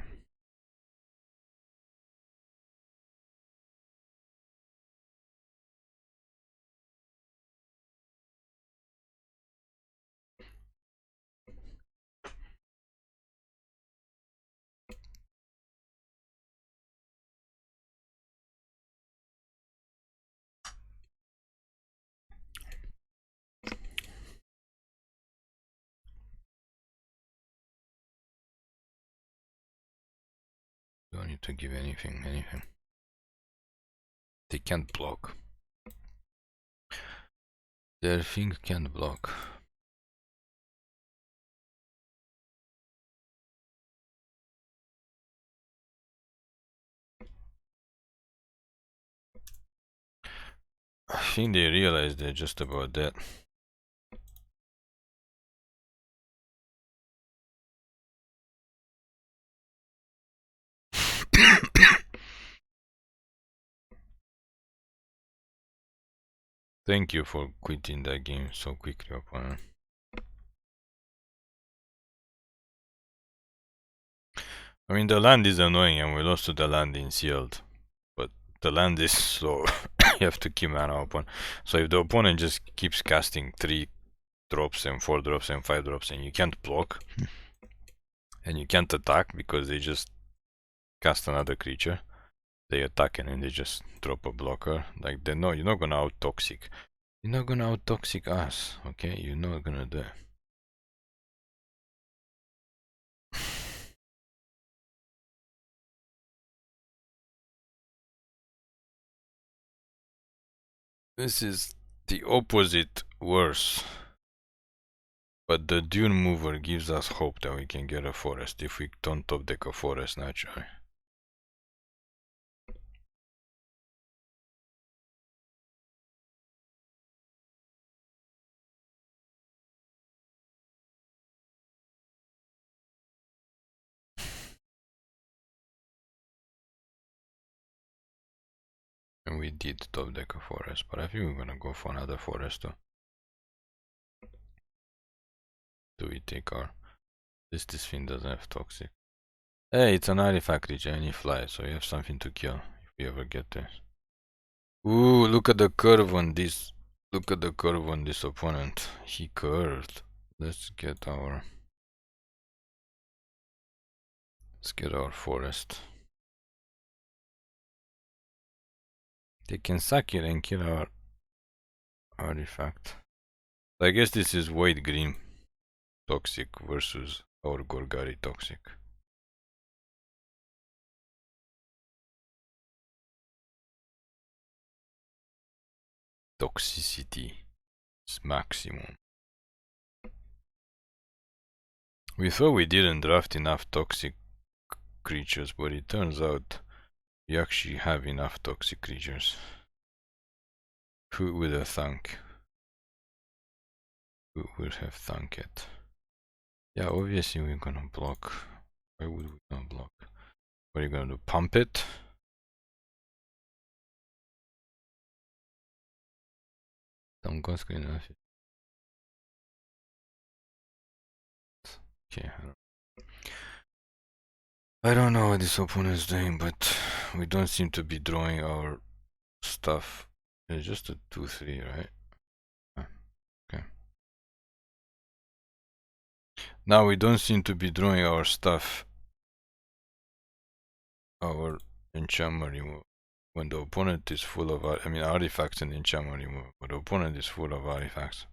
Don't need to give anything. They can't block. Their thing can't block. I think they realize they're just about that. Thank you for quitting that game so quickly, opponent. I mean, the land is annoying and we lost to the land in sealed. But the land is slow. You have to keep mana open. So if the opponent just keeps casting 3 drops and 4 drops and 5 drops and you can't block and you can't attack because they just cast another creature, they attack and then they just drop a blocker. Like, they know you're not gonna out toxic. You're not gonna out toxic us, okay? You're not gonna do it. This is the opposite worse. But the Dune Mover gives us hope that we can get a forest if we don't top deck a forest naturally. And we did top deck a forest, but I think we're gonna go for another forest though. Do we take our... This thing doesn't have toxic. Hey, it's an artifact creature and he flies, so you have something to kill if we ever get this. Ooh, look at the curve on this. Look at the curve on this opponent. He curved. Let's get our forest. They can sack it and kill our artifact. I guess this is white green toxic versus our Golgari toxic. Toxicity is maximum. We thought we didn't draft enough toxic creatures, but it turns out we actually have enough toxic creatures. Who would have thunk? Who would have thunk it? Yeah, obviously we're gonna block. Why would we not block? What are you gonna do? Pump it? Some gun screen enough. Okay. I don't know what this opponent is doing, but we don't seem to be drawing our stuff. It's just a 2-3, right? Okay. Now we don't seem to be drawing our stuff. Our enchantment removal. When the opponent is full of, artifacts and enchantment removal. But the opponent is full of artifacts.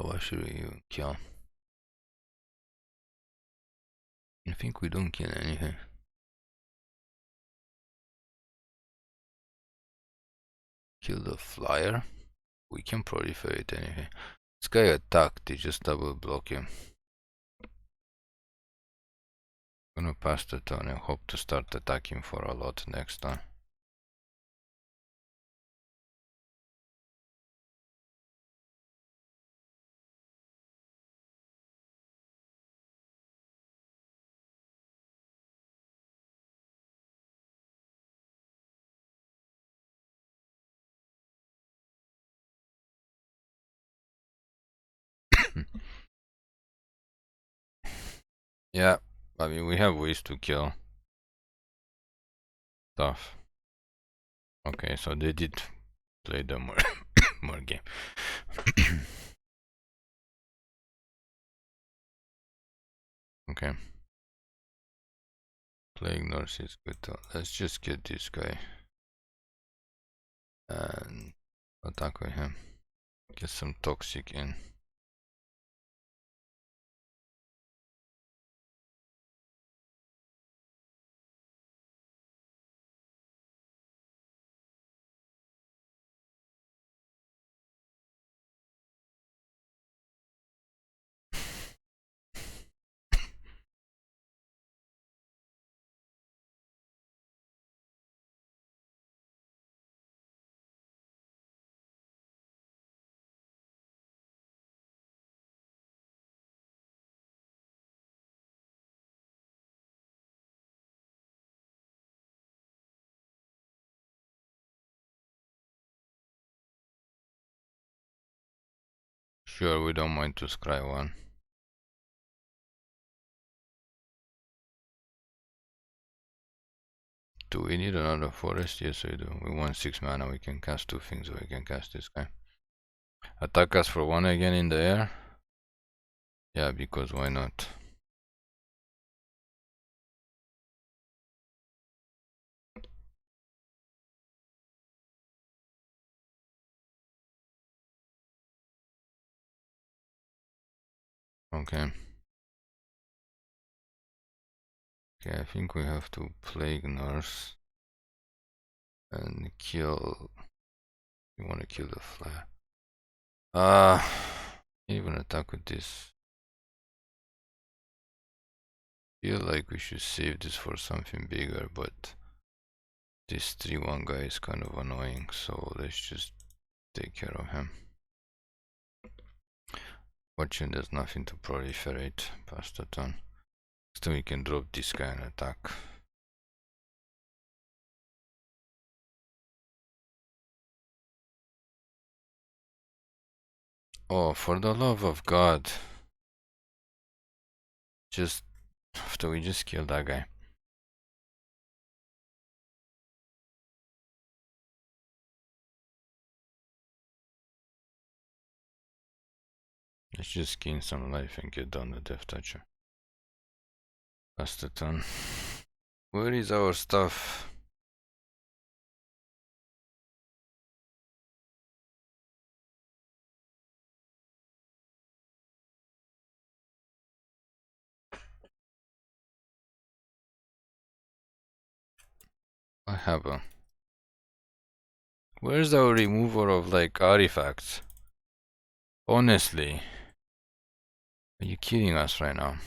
What should we kill? I think we don't kill anything. Kill the flyer. We can proliferate anything. This guy attacked, they just double block him. Gonna pass the turn and hope to start attacking for a lot next time. Yeah, I mean, we have ways to kill stuff. Okay, so they did play the more game. Okay. Plague Nurse is good though. Let's just get this guy and attack with him. Get some toxic in. Sure, we don't mind to scry one. Do we need another forest? Yes, we do. We want 6 mana. We can cast 2 things, so we can cast this guy. Attack us for 1 again in the air. Yeah, because why not? Okay. Okay, I think we have to Plague Nurse and kill. We want to kill the flare. Even attack with this. Feel like we should save this for something bigger, but this 3-1 guy is kind of annoying, so let's just take care of him. Watching there's nothing to proliferate past the turn. So we can drop this guy and attack. Oh, for the love of God. Just after we just killed that guy. Let's just gain some life and get down the Death Toucher. Past the turn. Where is our stuff? I have a. Where's our remover of like artifacts? Honestly. Are you kidding us right now?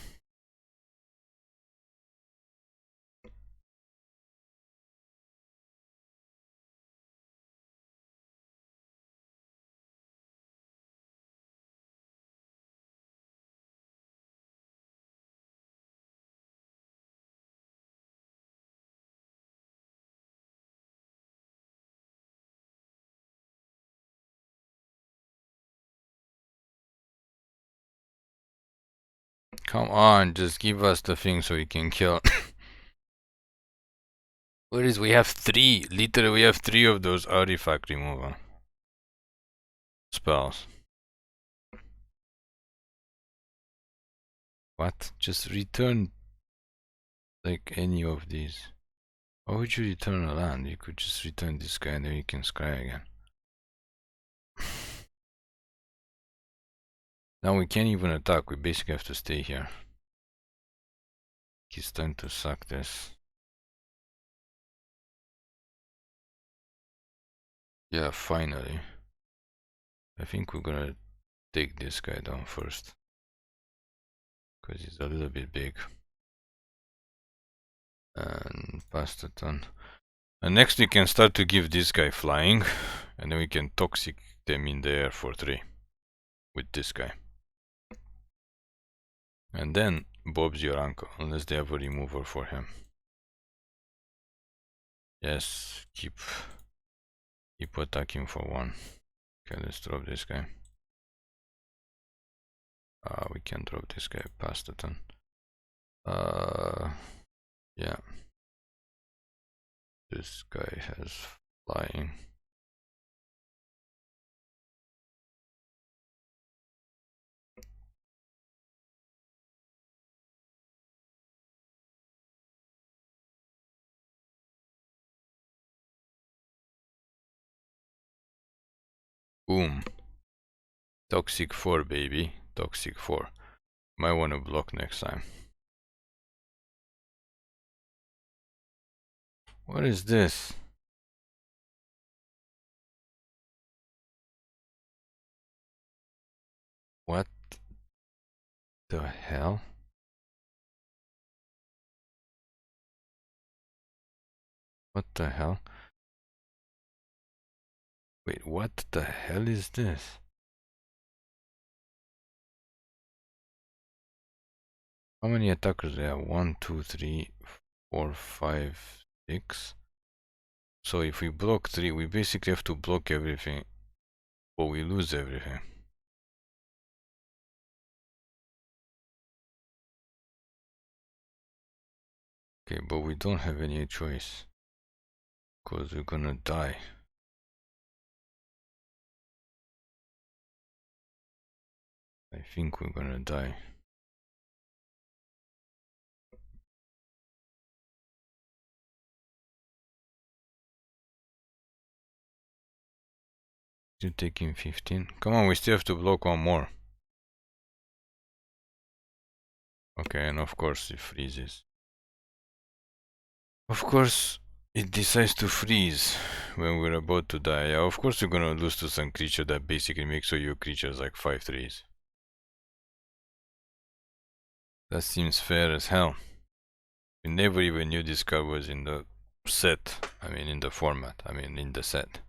Come on, just give us the thing so we can kill. Where is we have 3? Literally we have 3 of those artifact removal spells. What? Just return like any of these. Why would you return a land? You could just return this guy and then you can scry again. Now we can't even attack, we basically have to stay here. He's time to suck this. Yeah, finally. I think we're gonna take this guy down first. Because he's a little bit big. And pass the turn. And next we can start to give this guy flying. And then we can toxic them in the air for 3. With this guy. And then Bob's your uncle, unless they have a remover for him. Yes, keep attacking for 1. Okay, let's drop this guy. We can drop this guy past the turn. Yeah. This guy has flying. Boom. Toxic 4, baby. Toxic 4. Might want to block next time. What is this? What the hell? What the hell? Wait, what the hell is this? How many attackers do they have? 1, 2, 3, 4, 5, 6. So if we block 3, we basically have to block everything, or we lose everything. Okay, but we don't have any choice, because we're gonna die. I think we're gonna die. Still taking 15. Come on, we still have to block one more. Okay, and of course it freezes. Of course it decides to freeze when we're about to die. Yeah, of course you're gonna lose to some creature that basically makes all your creatures like 5/3s. That seems fair as hell. We never even knew this card was in the set. I mean in the format. I mean in the set.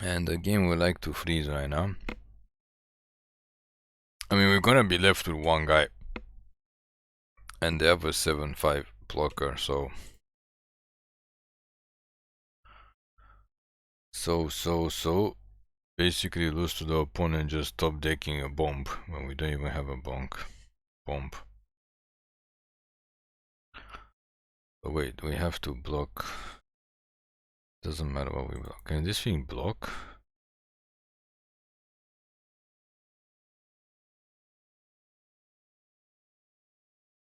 And the game would like to freeze right now. I mean we're gonna be left with one guy. And they have a 7/5 blocker, so basically lose to the opponent, just stop decking a bomb when we don't even have a bomb. But wait, we have to block. Doesn't matter what we block. Can this thing block?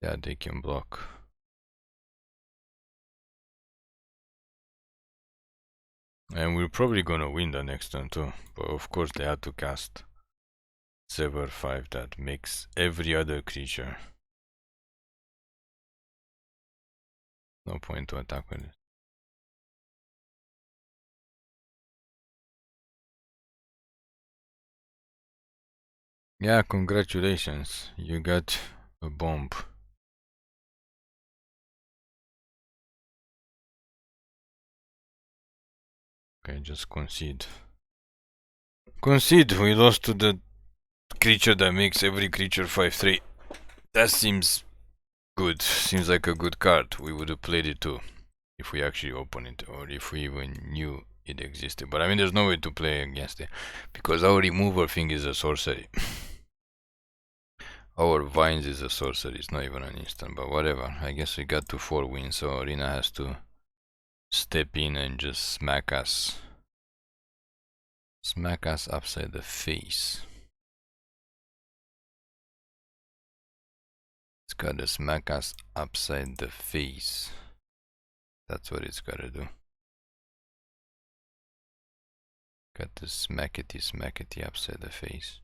Yeah, they can block. And we're probably gonna win the next turn too. But of course they had to cast Sever 5 that makes every other creature. No point to attack with it. Yeah, congratulations. You got a bomb. Okay, just concede. Concede, we lost to the creature that makes every creature 5/3. That seems good. Seems like a good card. We would have played it too. If we actually open it, or if we even knew it existed. But I mean, there's no way to play against it. Because our remover thing is a sorcery. Our vines is a sorcery. It's not even an instant, but whatever. I guess we got to 4 wins, so Arena has to step in and just smack us. Smack us upside the face. It's gotta smack us upside the face. That's what it's gotta do. Got to smackety upside the face.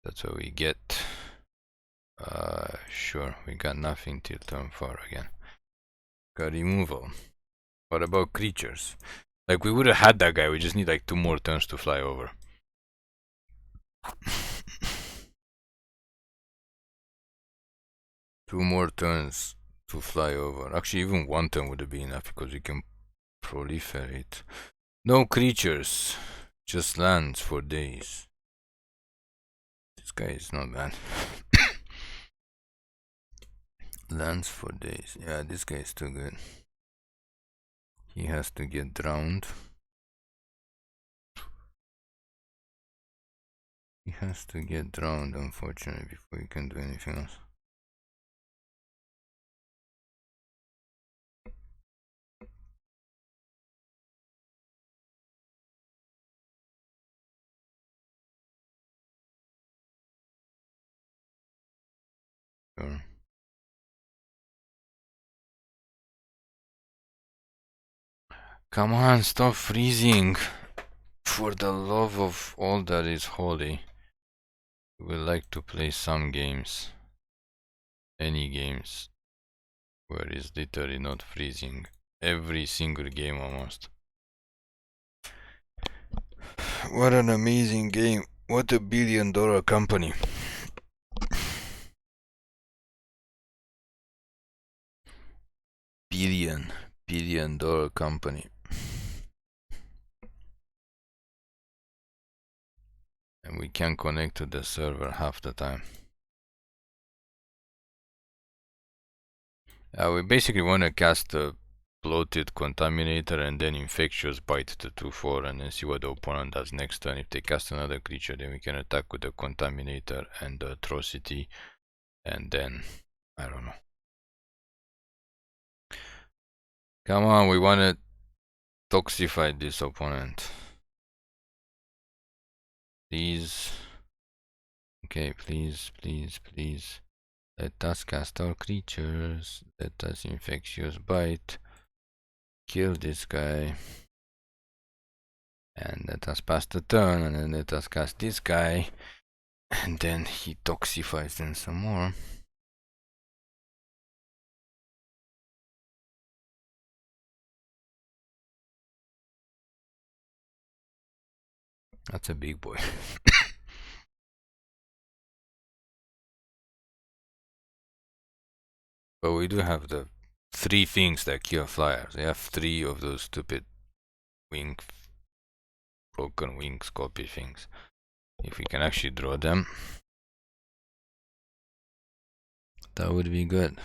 That's what we get. Sure, we got nothing till turn 4 again. Got removal. What about creatures? Like, we would have had that guy, we just need like 2 more turns to fly over. Two more turns to fly over. Actually, even 1 turn would have been enough because we can proliferate. No creatures, just lands for days. This guy is not bad. Lands for days. Yeah, this guy is too good. He has to get drowned. He has to get drowned, unfortunately, before he can do anything else. Sure. Come on, stop freezing! For the love of all that is holy. We would like to play some games. Any games. Where it's literally not freezing. Every single game almost. What an amazing game. What a billion-dollar company. Billion-dollar company. And we can't connect to the server half the time. We basically want to cast a Bloated Contaminator and then Infectious Bite to 2/4 and then see what the opponent does next turn. If they cast another creature, then we can attack with the Contaminator and the Atrocity, and then I don't know. Come on, we want to toxify this opponent. Please. Okay, please, please, please. Let us cast our creatures. Let us Infectious Bite. Kill this guy. And let us pass the turn, and then let us cast this guy. And then he toxifies them some more. That's a big boy. But we do have the 3 things that kill flyers. They have 3 of those stupid broken wings copy things. If we can actually draw them, that would be good.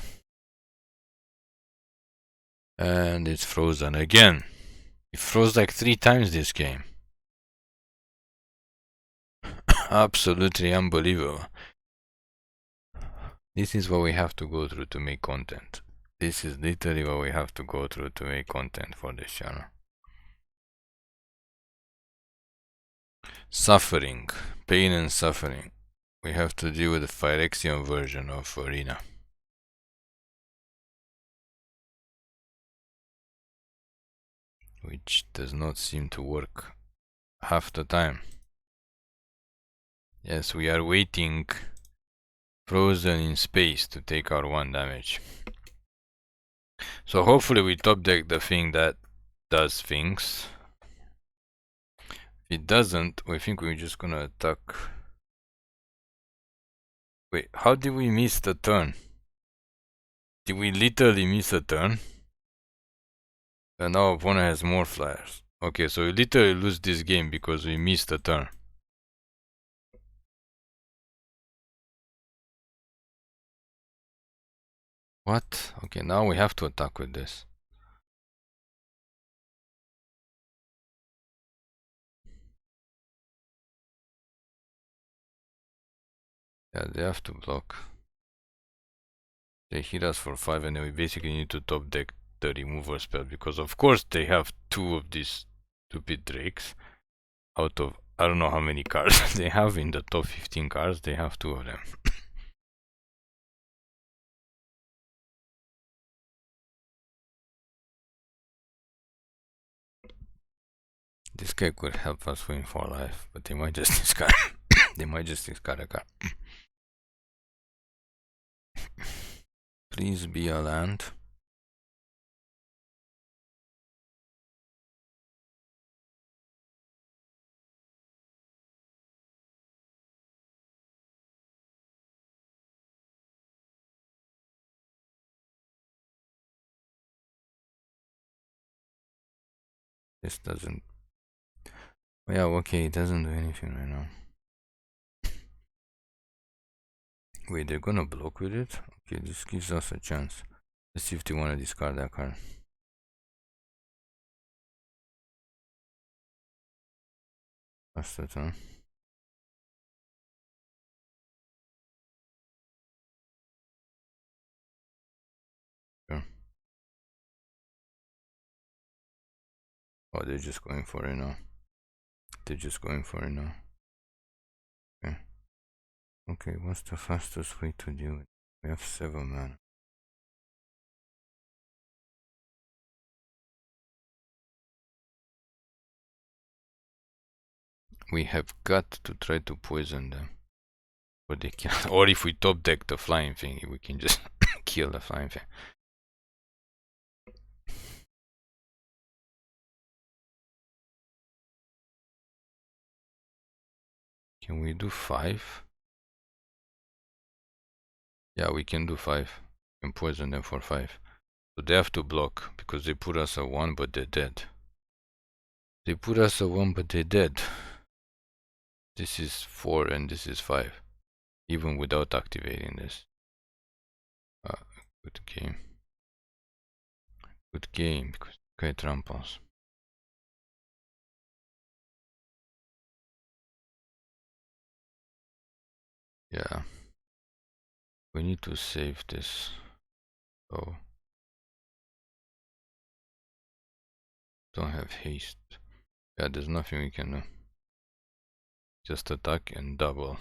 And it's frozen again. It froze like 3 times this game. Absolutely unbelievable. This is what we have to go through to make content. This is literally what we have to go through to make content for this channel. Suffering. Pain and suffering. We have to deal with the Phyrexian version of Arena. Which does not seem to work half the time. Yes, we are waiting frozen in space to take our 1 damage. So hopefully we top deck the thing that does things. If it doesn't, we think we're just gonna attack. Wait, how did we miss the turn? Did we literally miss a turn? And our opponent has more flyers. Okay, so we literally lose this game because we missed a turn. What? Okay, now we have to attack with this. Yeah, they have to block. They hit us for 5 and then we basically need to top deck the removal spell because of course they have 2 of these stupid drakes out of I don't know how many cards they have in the top 15 cards, they have 2 of them. This guy could help us win for life, but they might just discard they might just discard a card. Please be a land. This doesn't. Yeah, okay, it doesn't do anything right now. Wait, they're gonna block with it? Okay, this gives us a chance. Let's see if they wanna discard that card. That's the turn. Oh, they're just going for it now. They're just going for it now. Okay. Okay, what's the fastest way to do it? We have 7 mana. We have got to try to poison them. But they can't. Or if we top deck the flying thing, we can just kill the flying thing. Can we do 5? Yeah, we can do 5. And poison them for 5. So they have to block because they put us a 1 but they're dead. They put us a 1 but they're dead. This is 4 and this is 5. Even without activating this. Good game. Good game because okay, tramples. Yeah. We need to save this. So don't have haste. Yeah, there's nothing we can do. Just attack and double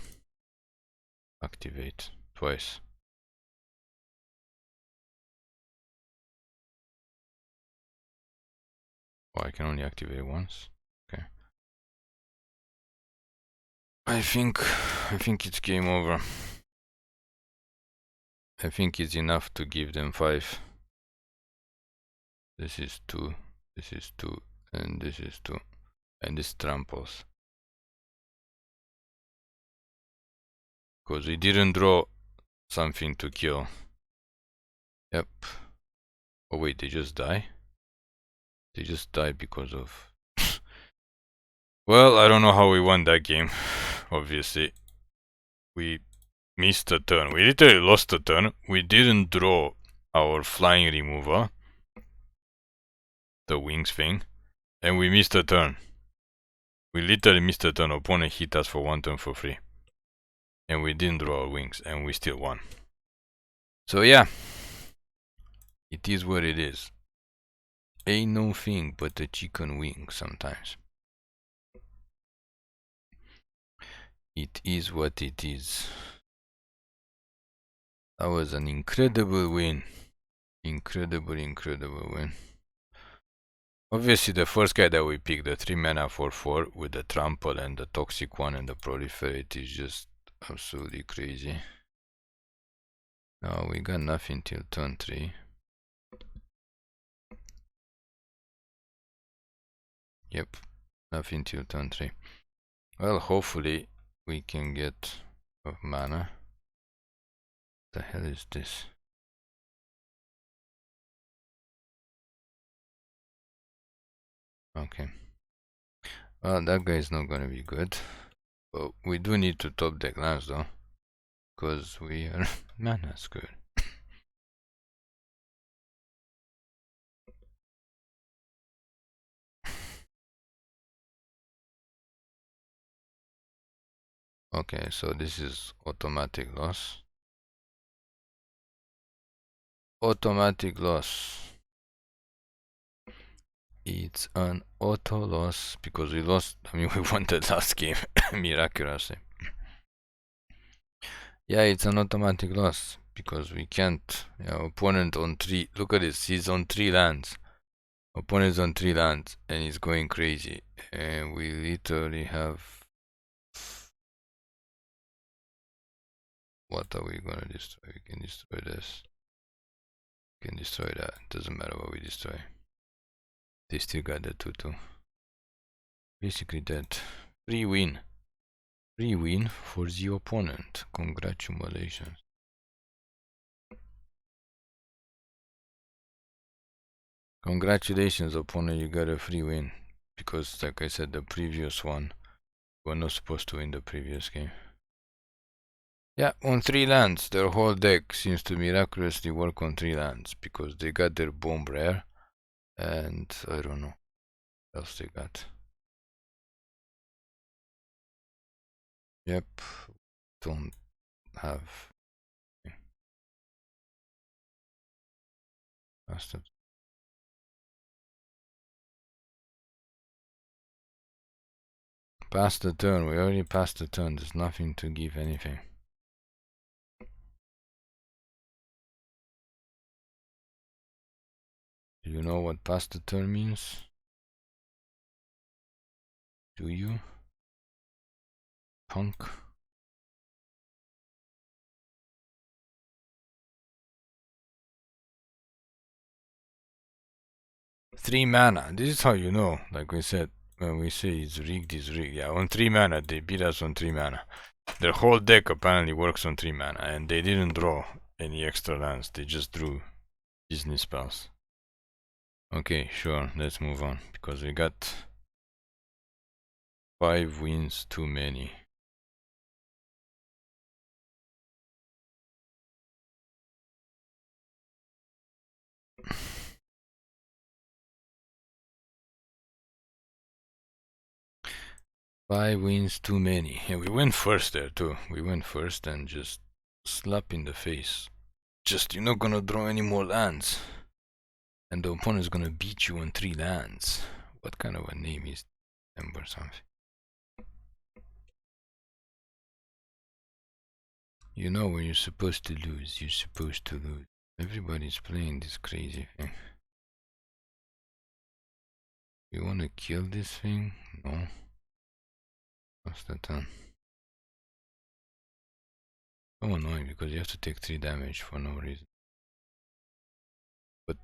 activate twice. Oh, I can only activate once. Okay. I think it's game over. I think it's enough to give them 5. This is 2. This is 2. And this is 2. And this tramples. Because we didn't draw something to kill. Yep. Oh wait, they just die? They just die because of... Well, I don't know how we won that game. Obviously. We missed a turn. We literally lost a turn. We didn't draw our flying remover. The wings thing. And we missed a turn. We literally missed a turn. Opponent hit us for 1 turn for free. And we didn't draw our wings. And we still won. So yeah. It is what it is. Ain't no thing but a chicken wing sometimes. It is what it is. That was an incredible win. Incredible win. Obviously the first guy that we picked, the 3 mana 4/4 with the trample and the toxic one and the proliferate is just absolutely crazy. Now we got nothing till turn 3. Yep, nothing till turn 3. Well, hopefully we can get of mana. What the hell is this? Okay. Well, that guy is not gonna be good. But we do need to top deck lands though. Because we are mana's good. Okay, so this is automatic loss. Automatic loss. It's an auto loss because we lost. I mean, we won the last game miraculously. Yeah, it's an automatic loss because we can't. Opponent on 3. Look at this. He's on 3 lands. Opponent's on 3 lands and he's going crazy. And we literally have. What are we gonna destroy? We can destroy this. We can destroy that. Doesn't matter what we destroy. They still got the 2/2. Basically that. Free win. Free win for the opponent. Congratulations. Congratulations opponent, you got a free win. Because like I said, the previous one, we were not supposed to win the previous game. Yeah, on 3 lands, their whole deck seems to miraculously work on 3 lands. Because they got their bomb rare. And I don't know what else they got. Yep, don't have. Past the turn, we already passed the turn, there's nothing to give anything. Do you know what past the turn means? Do you? Punk? 3 mana, this is how you know, like we said, when we say it's rigged, it's rigged. Yeah, on 3 mana, they beat us on 3 mana. Their whole deck apparently works on 3 mana, and they didn't draw any extra lands, they just drew Disney spells. Okay, sure, let's move on, because we got 5 wins too many. Five wins too many. And we went first there too. We went first and just slap in the face. Just, you're not gonna draw any more lands. And the opponent's gonna beat you on 3 lands. What kind of a name is Ember something? You know when you're supposed to lose, you're supposed to lose. Everybody's playing this crazy thing. You wanna kill this thing? No. What's the turn? So annoying because you have to take 3 damage for no reason. But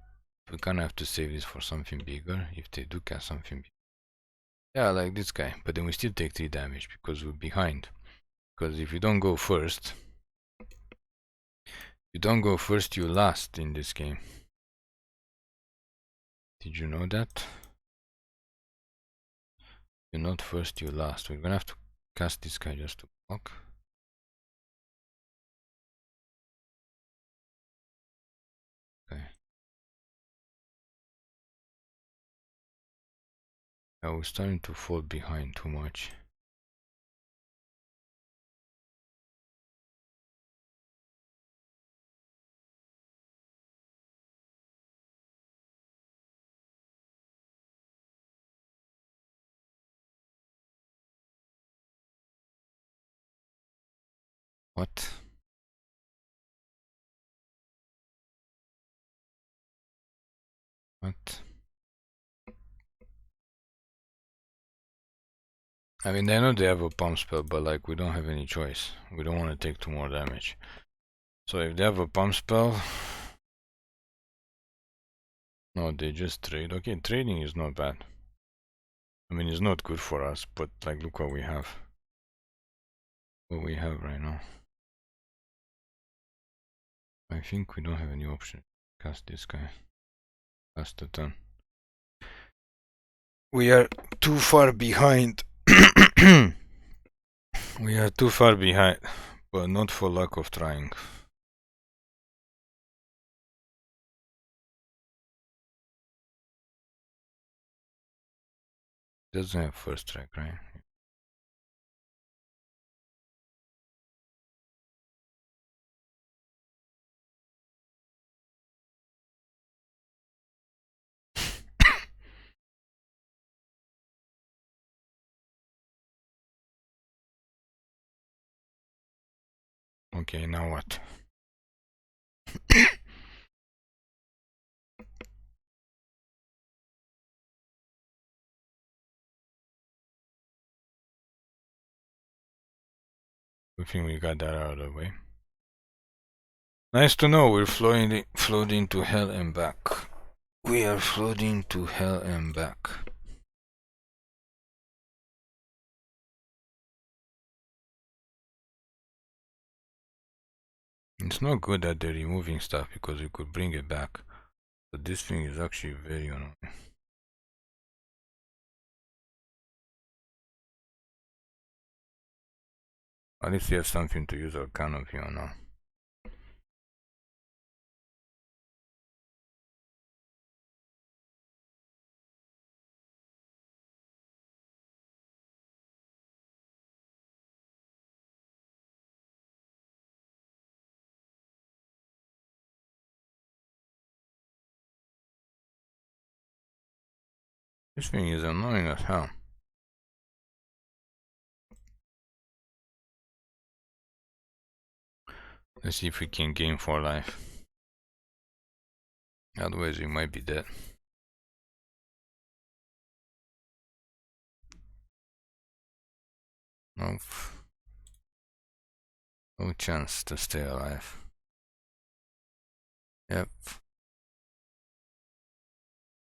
we kinda have to save this for something bigger if they do cast something big. Yeah, like this guy, but then we still take 3 damage because we're behind. Because if you don't go first, you last in this game. Did you know that? You're not first, you last. We're gonna have to cast this guy just to block. Okay. I was starting to fall behind too much. What? What? I mean, I know they have a pump spell, but like, we don't have any choice. We don't want to take 2 more damage. So if they have a pump spell... No, they just trade. Okay, trading is not bad. I mean, it's not good for us, but like, look what we have. What we have right now. I think we don't have any option. Cast this guy. Cast the turn. We are too far behind. We are too far behind, but not for lack of trying. Doesn't have first strike, right? Okay, now what? I think we got that out of the way. Nice to know we're floating to hell and back. We are floating to hell and back. It's not good that they're removing stuff because we could bring it back. But this thing is actually very annoying. At least we have something to use our canopy on now. This thing is annoying as hell. Let's see if we can gain 4 life. Otherwise we might be dead. Nope. No chance to stay alive. Yep.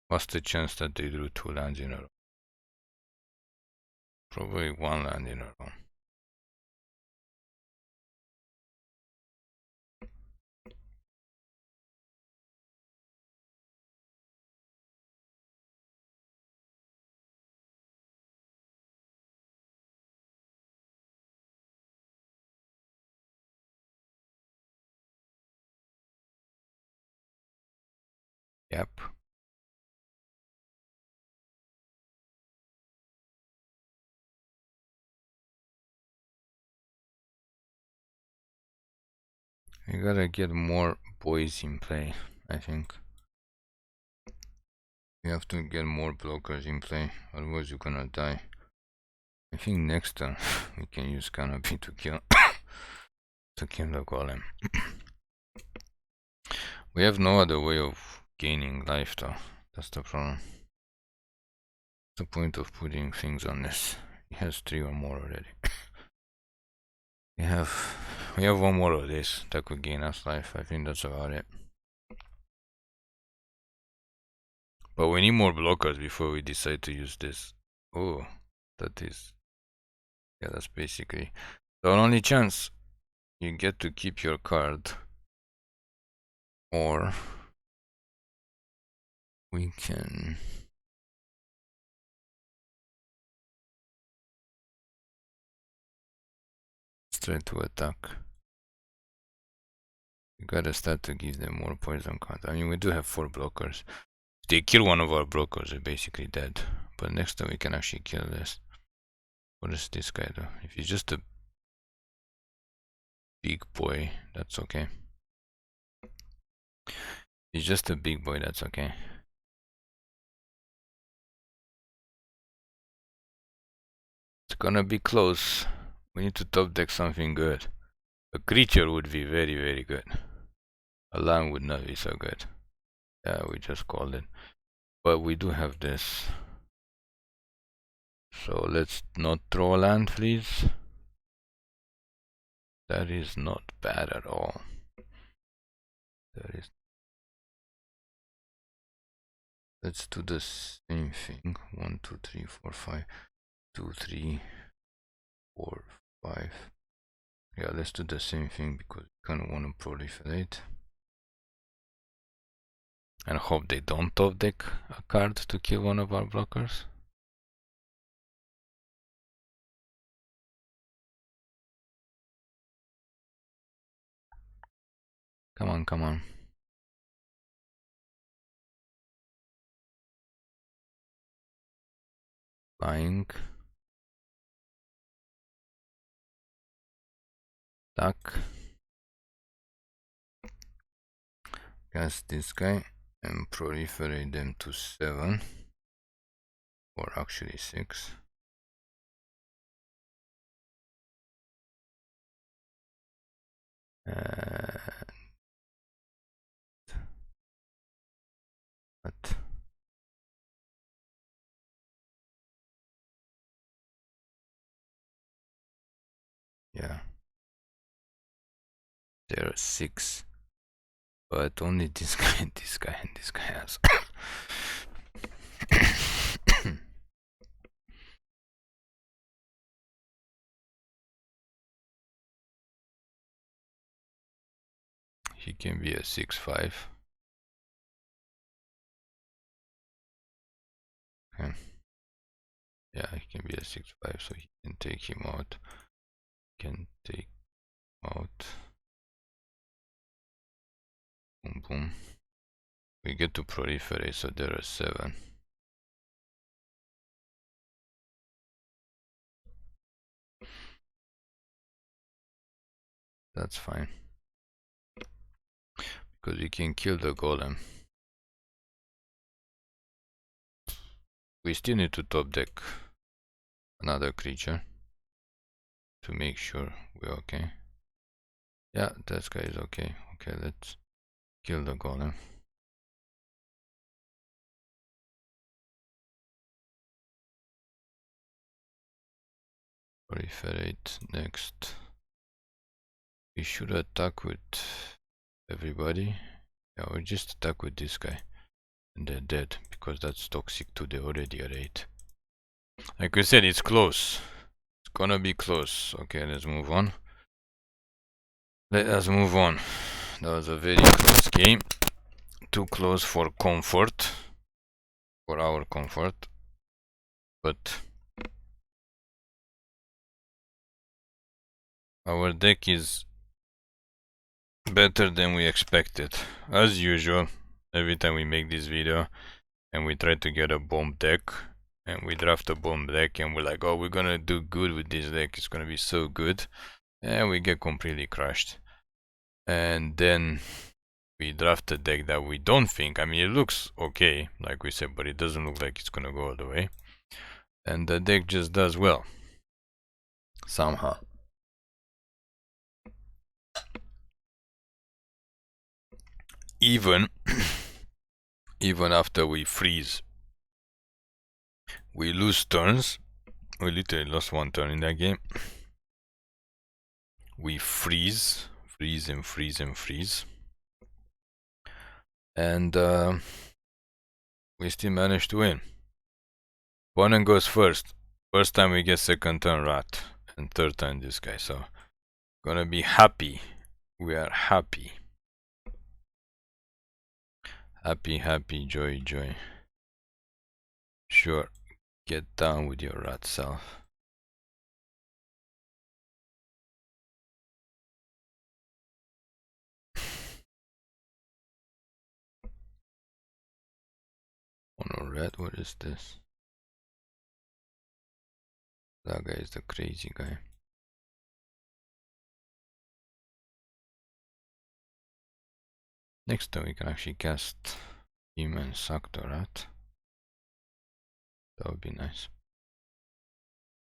What's the chance that they drew 2 lands in a row? Probably 1 land in a row. Yep. We gotta get more boys in play, I think. We have to get more blockers in play, otherwise you're gonna die. I think next turn we can use Canopy to kill the golem. We have no other way of gaining life though. That's the problem. What's the point of putting things on this? It has 3 or more already. we have 1 more of this that could gain us life. I think that's about it. But we need more blockers before we decide to use this. Oh, that is... yeah, that's basically the only chance. You get to keep your card. Or... we can... try to attack. We gotta start to give them more poison cards. I mean, we do have 4 blockers. If they kill one of our blockers, they're basically dead. But next time we can actually kill this. What is this guy though? If he's just a big boy, that's okay. If he's just a big boy, that's okay. It's gonna be close. We need to top deck something good. A creature would be very, very good. A land would not be so good. Yeah, we just called it. But we do have this. So let's not draw a land, please. That is not bad at all. That is. Let's do the same thing. 1, 2, 3, 4, 5. 2, 3, 4, 5. Yeah, let's do the same thing because we kind of want to proliferate. And hope they don't top deck a card to kill one of our blockers. Come on, come on. Flying. Duck. Cast this guy and proliferate them to 7. Or actually 6. What? Yeah. There are 6. But only this guy, this guy, and this guy has. He can be a 6/5. Okay. Yeah, he can be a 6/5, so he can take him out. Can take out. Boom, boom. We get to proliferate, so there are 7. That's fine. Because we can kill the golem. We still need to top deck another creature to make sure we're okay. Yeah, that guy is okay. Okay, let's kill the golem. Proliferate next. We should attack with everybody. Yeah, we'll just attack with this guy. And they're dead, because that's toxic to the already at 8. Like we said, it's close. It's gonna be close. Okay, let's move on. Let us move on. That was a very close game. Too close for comfort. For our comfort. But our deck is better than we expected. As usual, every time we make this video and we try to get a bomb deck and we draft a bomb deck and we're like, oh, we're gonna do good with this deck, it's gonna be so good, and we get completely crushed. And then we draft a deck that we don't think, I mean, it looks okay, like we said, but it doesn't look like it's gonna go all the way. And the deck just does well. Somehow. Even after we freeze, we lose turns. We literally lost one turn in that game. We freeze. And we still managed to win. Opponent goes first. First time we get second turn Rat. And third time this guy. So, gonna be happy. We are happy. Happy, joy. Sure, get down with your rat self. Mono red, what is this? That guy is the crazy guy. Next time we can actually cast him and suck the rat. That would be nice.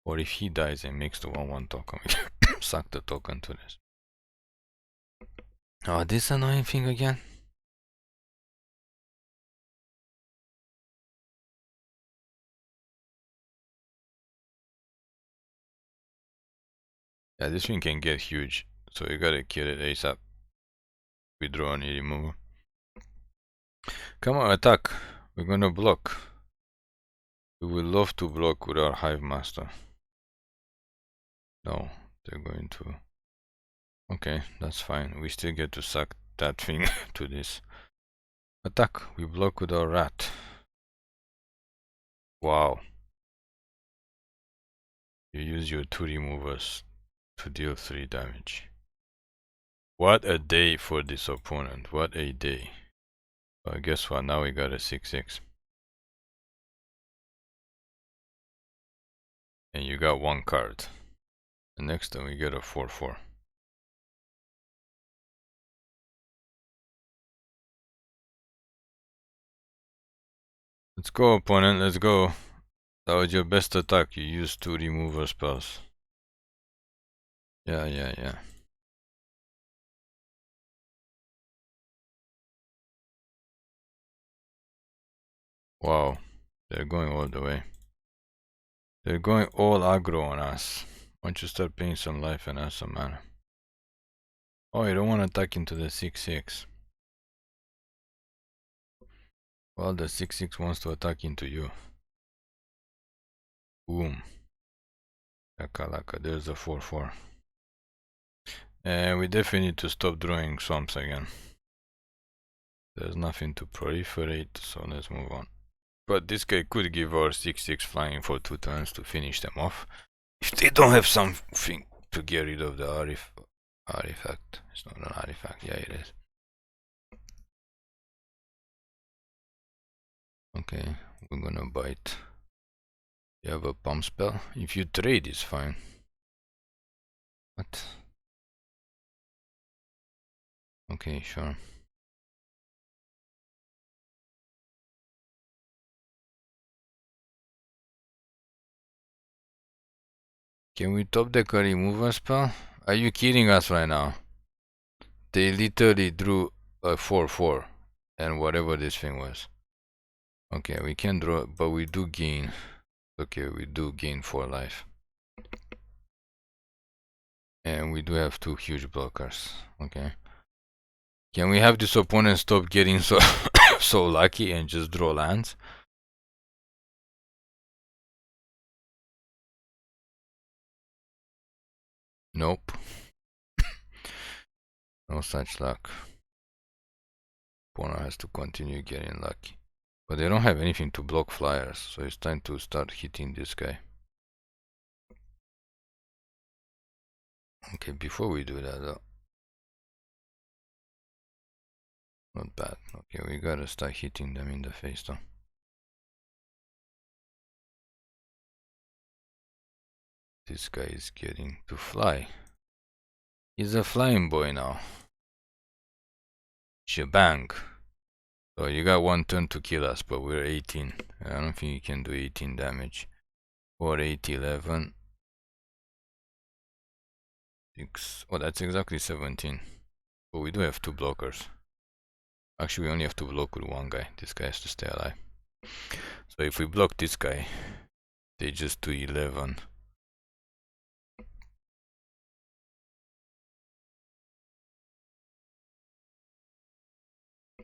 Or if he dies and makes the 1/1 token, we can suck the token to this. Oh, this annoying thing again? Yeah, this thing can get huge, so you gotta kill it ASAP. Withdraw and removal. Come on, attack. We're gonna block. We would love to block with our Hivemaster. No, they're going to... Okay, that's fine. We still get to suck that thing to this. Attack. We block with our rat. Wow. You use your 2 removers to deal 3 damage. What a day for this opponent. What a day. Well, guess what? Now we got a 6/6. And you got 1 card. And next time we get a 4/4. Let's go, opponent. Let's go. That was your best attack. You used 2 remover spells. Yeah. Wow. They're going all the way. They're going all aggro on us. Why don't you start paying some life and add some mana? Oh, you don't want to attack into the 6/6. Well, the 6/6 wants to attack into you. Boom. Laka, there's a 4/4. And we definitely need to stop drawing swamps again. There's nothing to proliferate, so let's move on. But this guy could give our 6/6 flying for 2 turns to finish them off. If they don't have something to get rid of the artifact. It's not an artifact, yeah it is. Okay, we're gonna bite. You have a pump spell? If you trade, it's fine. What? Okay, sure. Can we top deck a removal spell? Are you kidding us right now? They literally drew a 4/4 and whatever this thing was. Okay, we can draw, but we do gain. Okay, we do gain 4 life. And we do have 2 huge blockers. Okay. Can we have this opponent stop getting so so lucky and just draw lands? Nope. No such luck. Opponent has to continue getting lucky. But they don't have anything to block flyers, so it's time to start hitting this guy. Okay, before we do that though. Not bad. Okay, we gotta start hitting them in the face though. This guy is getting to fly. He's a flying boy now. Shebang. So you got 1 turn to kill us, but we're 18. I don't think you can do 18 damage. 4, 8, 11. 6. Oh, that's exactly 17. But we do have 2 blockers. Actually, we only have to block with 1 guy. This guy has to stay alive. So if we block this guy, they just do 11.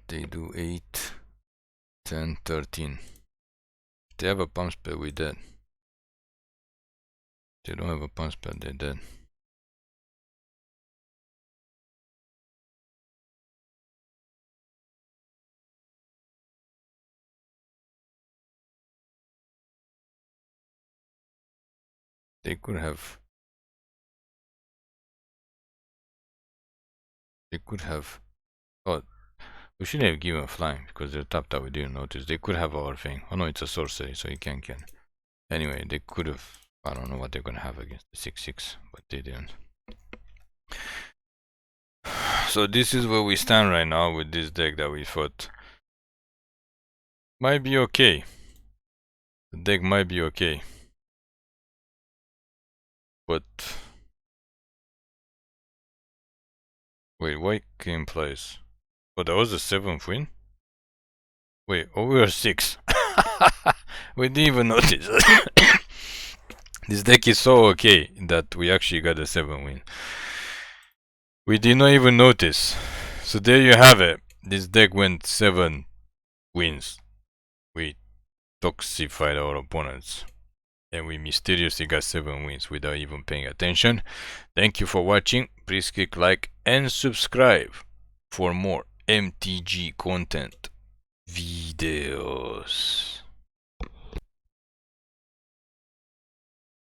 They do 8, 10, 13. If they have a pump spell, we're dead. If they don't have a pump spell, they're dead. They could have. They could have. Oh, we shouldn't have given flying because they're tapped out. We didn't notice. They could have our thing. Oh no, it's a sorcery, so you can't kill. Anyway, they could have. I don't know what they're gonna have against the 6/6, but they didn't. So this is where we stand right now with this deck that we thought might be okay. The deck might be okay, but wait, why came place? Oh, that was the 7th win? Wait, oh, we were 6. We didn't even notice. This deck is so okay that we actually got a 7 win. We did not even notice. So there you have it. This deck went 7 wins. We toxified our opponents. And we mysteriously got 7 wins without even paying attention. Thank you for watching. Please click like and subscribe for more MTG content videos.